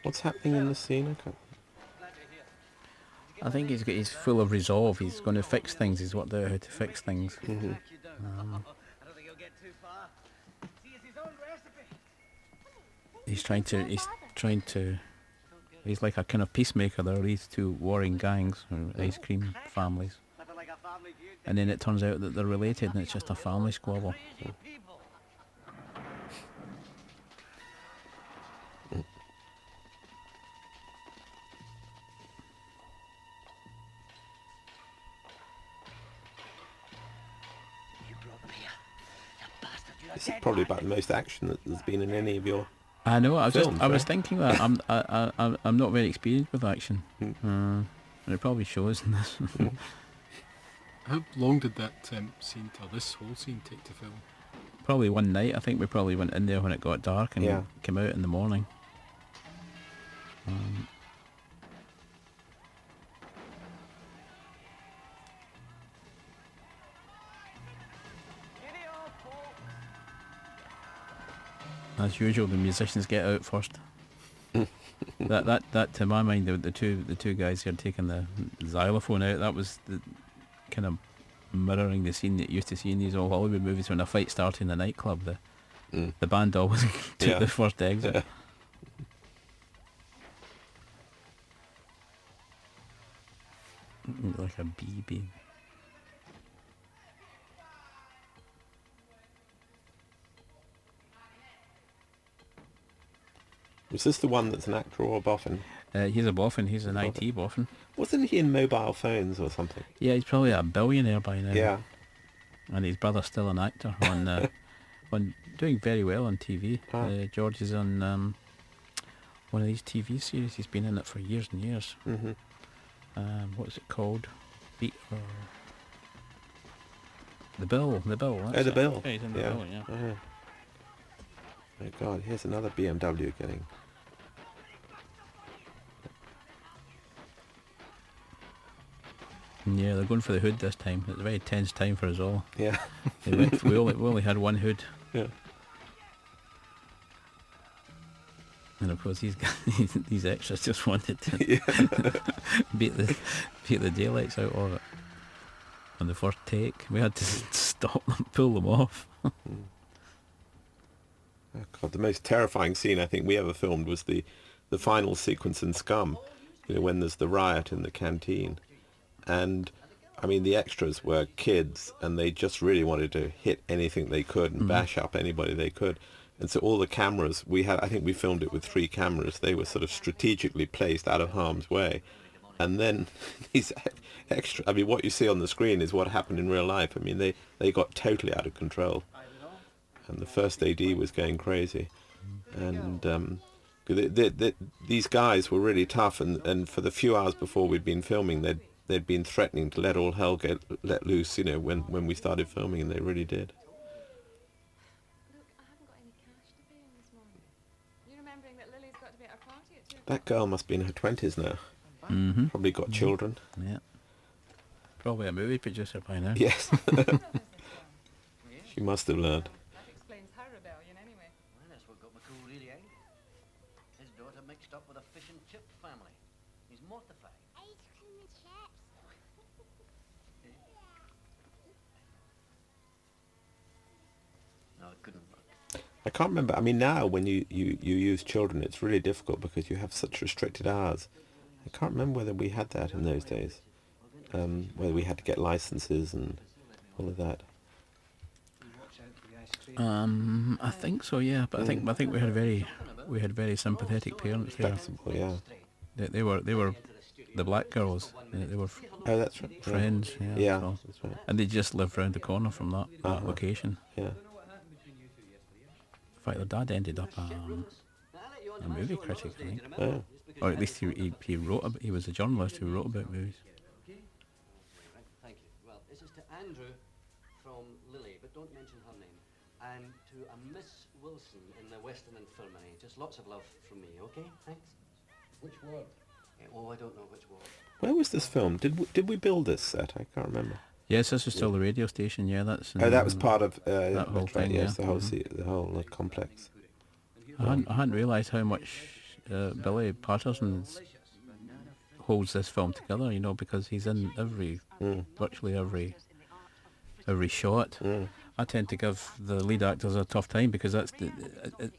What's happening in the scene? I can't... I think he's full of resolve. He's going to fix things. He's worked out how to fix things. Track you down. I don't think he'll get too far. See, it's his own recipe. He's like a kind of peacemaker. There are these two warring gangs, or ice cream families, Nothing like a family feud. and then it turns out that they're related, and it's just a family squabble. Crazy people. You brought me here. You bastard. You're a This is dead probably man. about the most action that there's been in any of your... I know. I was Films, I was right? thinking that I'm not very experienced with action, and it probably shows in this. How long did that scene, or this whole scene, take to film? Probably one night. I think we probably went in there when it got dark and Yeah. came out in the morning. As usual, the musicians get out first. that to my mind, the two guys here taking the xylophone out, that was the kind of mirroring the scene that you used to see in these old Hollywood movies when a fight started in the nightclub. The band always took Yeah. the first exit. Yeah. Like a bee. Was this the one that's an actor or a boffin? He's a boffin. He's an Boffin. IT boffin. Wasn't he in Mobile Phones or something? Yeah, he's probably a billionaire by now. Yeah. And his brother's still an actor on doing very well on TV. Ah. George is on one of these TV series. He's been in it for years and years. Mm-hmm. What is it called? The Bill. Oh, the Bill. Yeah, he's in the Yeah. Bill, yeah. Oh God, here's another BMW getting. Yeah, they're going for the hood this time. It's a very tense time for us all. Yeah. We only had one hood. Yeah. And of course, these guys, these extras just wanted to beat the daylights out of it. On the first take, we had to stop them, pull them off. Oh God, the most terrifying scene I think we ever filmed was the final sequence in Scum. You know, when there's the riot in the canteen, and I mean the extras were kids, and they just really wanted to hit anything they could and bash up anybody they could. And so all the cameras we had, I think we filmed it with 3 cameras. They were sort of strategically placed out of harm's way. And then these extra, I mean, what you see on the screen is what happened in real life. I mean, they got totally out of control. And the first AD was going crazy. And these guys were really tough. And for the few hours before we'd been filming, they'd been threatening to let all hell get let loose, you know, when we started filming, and they really did. That girl must be in her 20s now. Mm-hmm. Probably got children. Yeah. Probably a movie producer by now. Yes. She must have learned. That explains her rebellion anyway. Well, that's what got McCool really angry. His daughter mixed up with a fish and chip family. He's mortified. Ice cream and chips. No, it couldn't work. I can't remember. I mean, now when you use children, it's really difficult because you have such restricted hours. I can't remember whether we had that in those days. Whether we had to get licenses and all of that. I think so, yeah. But I think we had very sympathetic parents there. Flexible, yeah. They were the black girls. They were Oh, that's right. friends. Yeah, so- that's right. and they just lived round the corner from that location. Yeah. In fact, their dad ended up a movie critic, I think. Oh. Or at least he wrote. He was a journalist who wrote about movies. Thank you. Well, this is to Andrew from Lily, but don't mention her name. And to a Miss Wilson in the Western Infirmary. Just lots of love from me, okay? Thanks. Which ward? Oh, I don't know which ward. Where was this filmed? Did we build this set? I can't remember. Yes, this is still the radio station. Yeah, that's. Oh, that was part of that whole thing. Yes, Yeah. the whole complex. I hadn't realised how much Billy Paterson holds this film together. You know, because he's in virtually every shot. I tend to give the lead actors a tough time because that's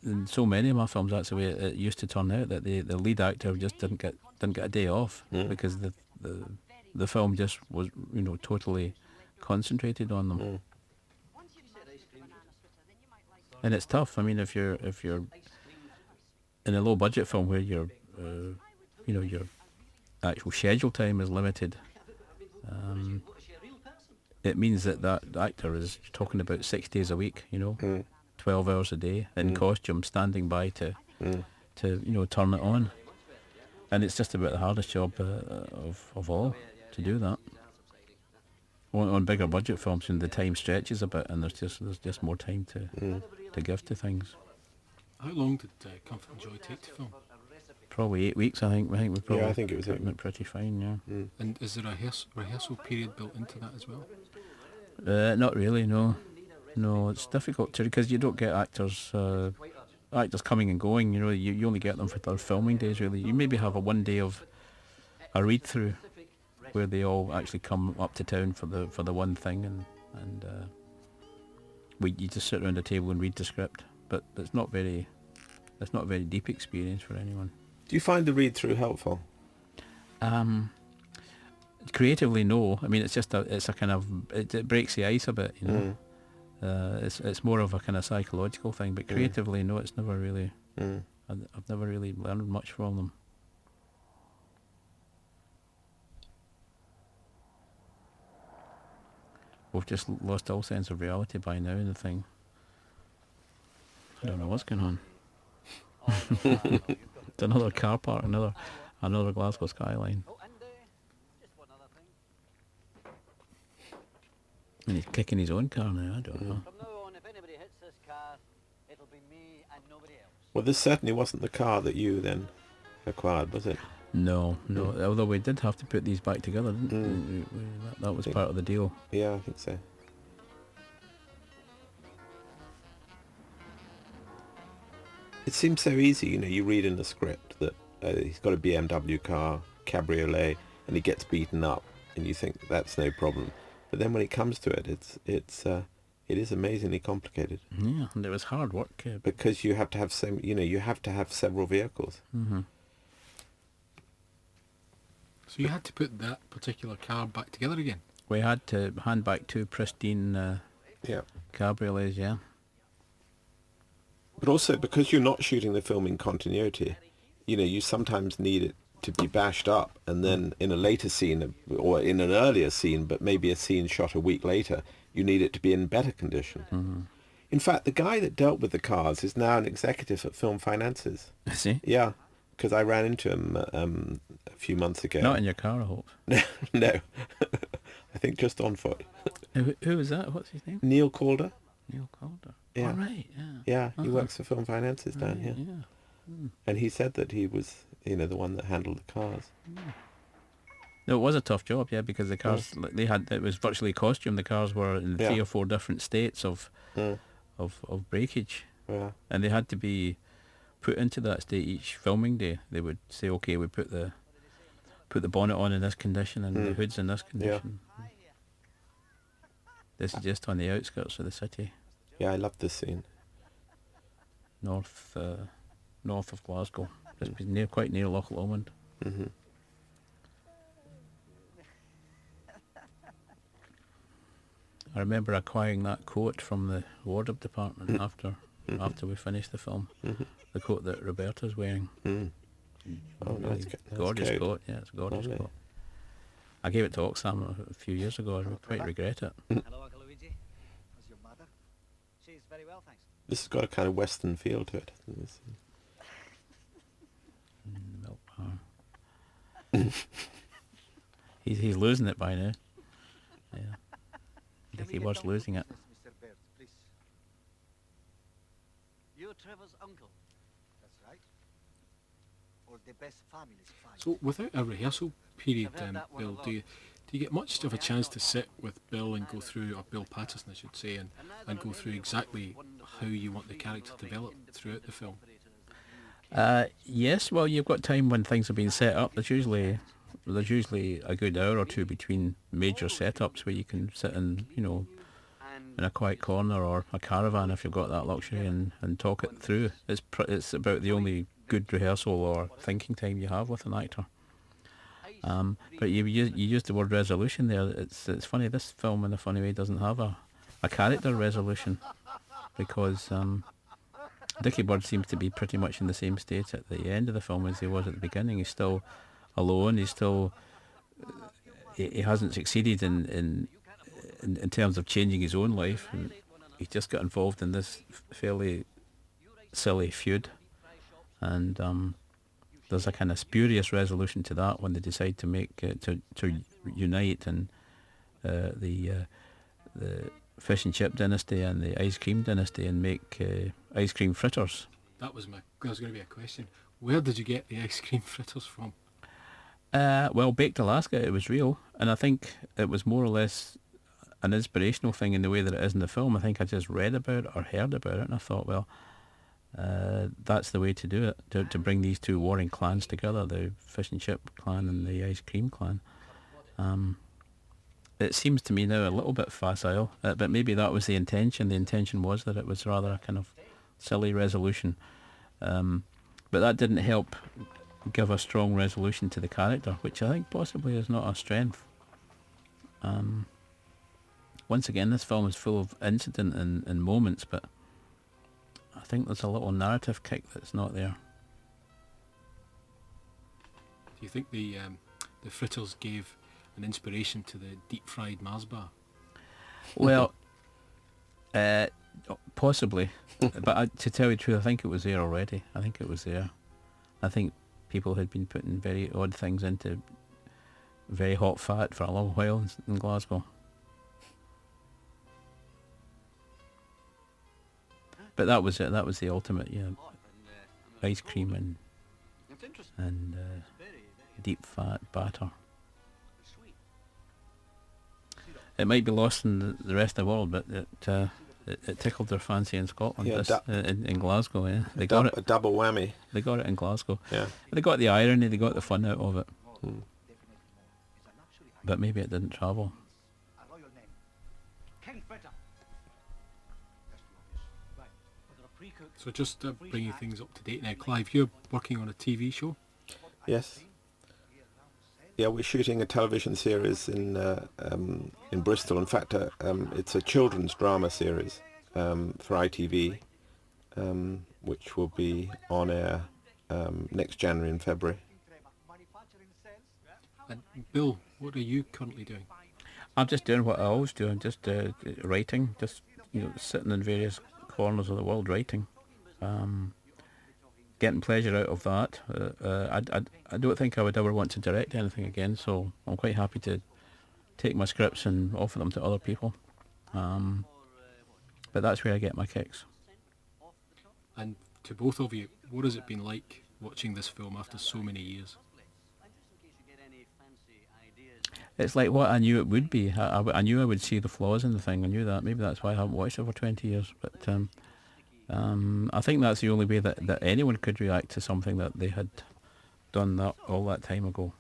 in so many of my films. That's the way it used to turn out, that the lead actor just didn't get a day off because the film just was, you know, totally concentrated on them. And it's tough. I mean, if you're in a low budget film where your actual schedule time is limited, it means that actor is talking about 6 days a week, you know, 12 hours a day in costume, standing by to you know, turn it on. And it's just about the hardest job of all to do that. On bigger budget films, and the time stretches a bit, and there's just more time to give to things. How long did Comfort and Joy take to film? Probably 8 weeks, I think. I think we probably I think it was 8 weeks. pretty fine, yeah. And is there a rehearsal period built into that as well? Not really, no. No, it's difficult because you don't get actors coming and going. You know, you only get them for their filming days. Really, you maybe have a one day of a read through where they all actually come up to town for the one thing, and you just sit around a table and read the script. But it's not very deep experience for anyone. Do you find the read through helpful? Creatively, no. I mean, it's a kind of it breaks the ice a bit, you know. It's more of a kind of psychological thing, but creatively, no. It's never really. I've never really learned much from them. We've just lost all sense of reality by now in the thing. I don't know what's going on. It's another car park, another Glasgow skyline. And he's kicking his own car now, I don't know. From now on, if anybody hits this car, it'll be me and nobody else. Well, this certainly wasn't the car that you then acquired, was it? No. Although we did have to put these back together, didn't we? That was part of the deal. Yeah, I think so. It seems so easy, you read in the script that he's got a BMW car, cabriolet, and he gets beaten up, and you think that's no problem. But then when it comes to it, it is amazingly complicated. Yeah, and it was hard work. Because you have to have several vehicles. Mm-hmm. So you had to put that particular car back together again? We had to hand back 2 pristine cabriolets, yeah. But also, because you're not shooting the film in continuity, you sometimes need it to be bashed up, and then in a later scene, or in an earlier scene, but maybe a scene shot a week later, you need it to be in better condition. Mm-hmm. In fact, the guy that dealt with the cars is now an executive at Film Finances. Is he? Yeah, because I ran into him a few months ago. Not in your car, I hope. No. I think just on foot. Who was that? What's his name? Neil Calder. Neil Calder. Yeah. All right, yeah. Yeah, he works for Film Finances down here. Yeah. And he said that he was, the one that handled the cars. No, it was a tough job, yeah, because the cars, it was virtually costume. The cars were in 3 or 4 different states of breakage. Yeah. And they had to be put into that state each filming day. They would say, okay, we put the bonnet on in this condition and the hood's in this condition. This is just on the outskirts of the city. Yeah, I love this scene. North of Glasgow. Just quite near Loch Lomond. Mm-hmm. I remember acquiring that coat from the wardrobe department after we finished the film. Mm-hmm. The coat that Roberta's wearing. Mm. Oh, Really that's gorgeous coat. coat. Yeah, it's a gorgeous Lovely. coat. I gave it to Oxfam a few years ago. I quite regret it. Hello, Uncle Luigi. How's your mother? She's very well, thanks. This has got a kind of Western feel to it. Milk bar. He's losing it by now. Yeah. Dicky was losing it. Mr. Baird, please. You're Trevor's uncle. That's right. Or the best families find. So without a rehearsal period, Bill, do you get much of a chance to sit with Bill and go through, or Bill Paterson I should say, and go through exactly how you want the character to develop throughout the film? Yes, well, you've got time when things have been set up. There's usually a good hour or two between major setups where you can sit in a quiet corner or a caravan if you've got that luxury and talk it through. It's about the only good rehearsal or thinking time you have with an actor. But you used the word resolution there. It's funny, this film in a funny way doesn't have a character resolution because Dicky Bird seems to be pretty much in the same state at the end of the film as he was at the beginning. He's still alone. He's still he hasn't succeeded in terms of changing his own life, and he's just got involved in this fairly silly feud, and there's a kind of spurious resolution to that when they decide to make to unite and the fish and chip dynasty and the ice cream dynasty and make ice cream fritters. That was going to be a question. Where did you get the ice cream fritters from? Well, Baked Alaska, it was real, and I think it was more or less an inspirational thing in the way that it is in the film. I think I just read about it or heard about it, and I thought, well, that's the way to do it, to bring these two warring clans together, the fish and chip clan and the ice cream clan. It seems to me now a little bit facile, but maybe that was the intention. The intention was that it was rather a kind of silly resolution. But that didn't help give a strong resolution to the character, which I think possibly is not a strength. Once again, this film is full of incident and moments, but I think there's a little narrative kick that's not there. Do you think the fritters gave an inspiration to the deep-fried Mars bar? Well, possibly, but to tell you the truth, I think it was there already. I think it was there. I think people had been putting very odd things into very hot fat for a long while in Glasgow. But that was it. That was the ultimate, ice cream and deep fat batter. It might be lost in the rest of the world, but it tickled their fancy in Scotland, in Glasgow. Yeah, they got it. A double whammy. They got it in Glasgow. Yeah, they got the irony. They got the fun out of it. But maybe it didn't travel. So just bringing things up to date now, Clive, you're working on a TV show? Yes. Yeah, we're shooting a television series in Bristol. In fact, it's a children's drama series for ITV, which will be on air next January and February. And Bill, what are you currently doing? I'm just doing what I always do. I'm just writing, just sitting in various corners of the world writing, getting pleasure out of that. I don't think I would ever want to direct anything again, so I'm quite happy to take my scripts and offer them to other people. But that's where I get my kicks. And to both of you, what has it been like watching this film after so many years? It's like what I knew it would be. I knew I would see the flaws in the thing. I knew that. Maybe that's why I haven't watched it for 20 years. But I think that's the only way that anyone could react to something that they had done all that time ago.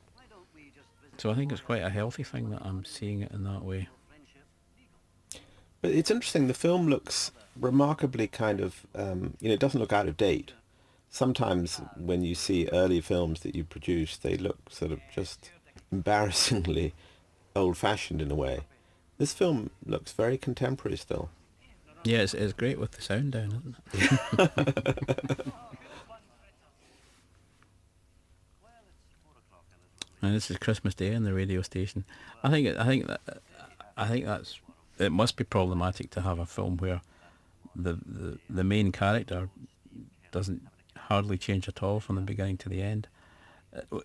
So I think it's quite a healthy thing that I'm seeing it in that way. But it's interesting, the film looks remarkably kind of, it doesn't look out of date. Sometimes when you see early films that you produce, they look sort of just embarrassingly old-fashioned in a way. This film looks very contemporary still. Yeah, it's great with the sound down, isn't it? And this is Christmas Day on the radio station. I think that's it. Must be problematic to have a film where the main character doesn't hardly change at all from the beginning to the end,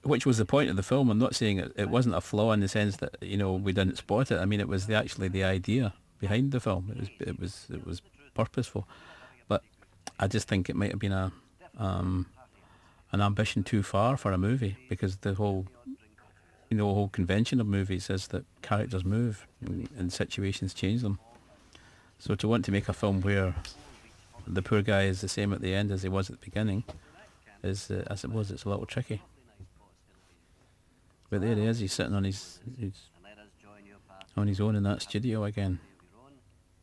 which was the point of the film. I'm not saying it wasn't a flaw in the sense that we didn't spot it. I mean, it was actually the idea behind the film. It was purposeful, but I just think it might have been an ambition too far for a movie, because the whole whole convention of movies is that characters move and situations change them. So to want to make a film where the poor guy is the same at the end as he was at the beginning is, I suppose, it's a little tricky. But there he is. He's sitting on his own in that studio again.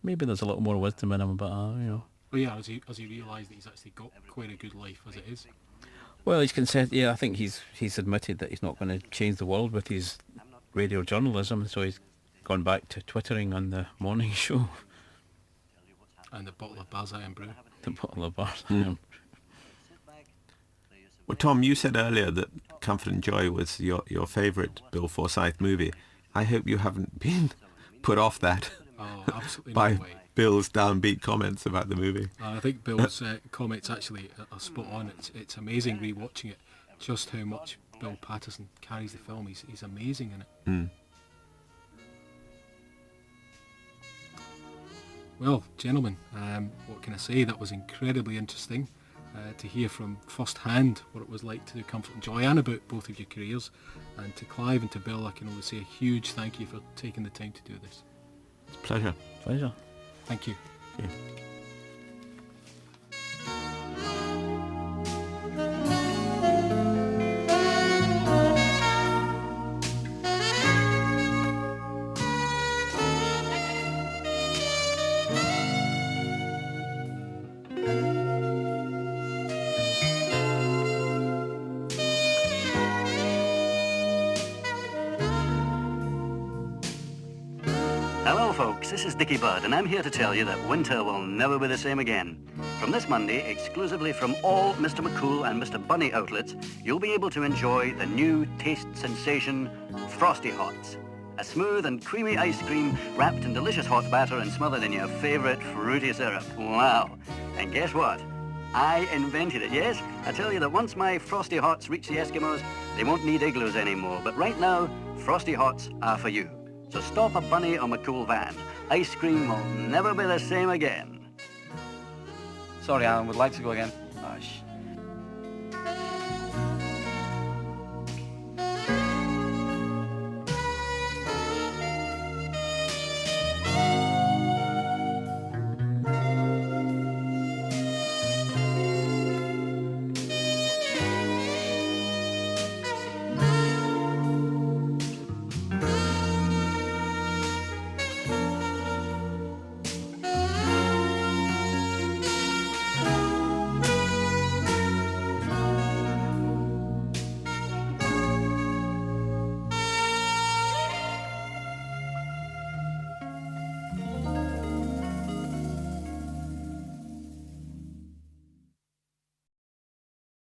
Maybe there's a little more wisdom in him, but Well, yeah, has he realised that he's actually got quite a good life as it is? Well, he's concerned. Yeah, I think he's admitted that he's not going to change the world with his radio journalism, so he's gone back to twittering on the morning show. And the bottle of Bar's Iron Brew. The bottle of Bar's Iron Brew. Well, Tom, you said earlier that Comfort and Joy was your favourite Bill Forsyth movie. I hope you haven't been put off that by Bill's downbeat comments about the movie. I think Bill's comments actually are spot on. It's amazing rewatching it, just how much Bill Paterson carries the film. He's amazing in it. Mm. Well, gentlemen, what can I say? That was incredibly interesting to hear from first hand what it was like to do Comfort and Joy, and about both of your careers. And to Clive and to Bill, I can only say a huge thank you for taking the time to do this. It's a pleasure. Pleasure. Thank you. Yeah. Hello folks, this is Dicky Bird, and I'm here to tell you that winter will never be the same again. From this Monday, exclusively from all Mr. McCool and Mr. Bunny outlets, you'll be able to enjoy the new taste sensation, Frosty Hots. A smooth and creamy ice cream wrapped in delicious hot batter and smothered in your favourite fruity syrup. Wow. And guess what? I invented it, yes? I tell you that once my Frosty Hots reach the Eskimos, they won't need igloos anymore. But right now, Frosty Hots are for you. So stop a Bunny or McCool van. Ice cream will never be the same again. Sorry, Alan, would like to go again.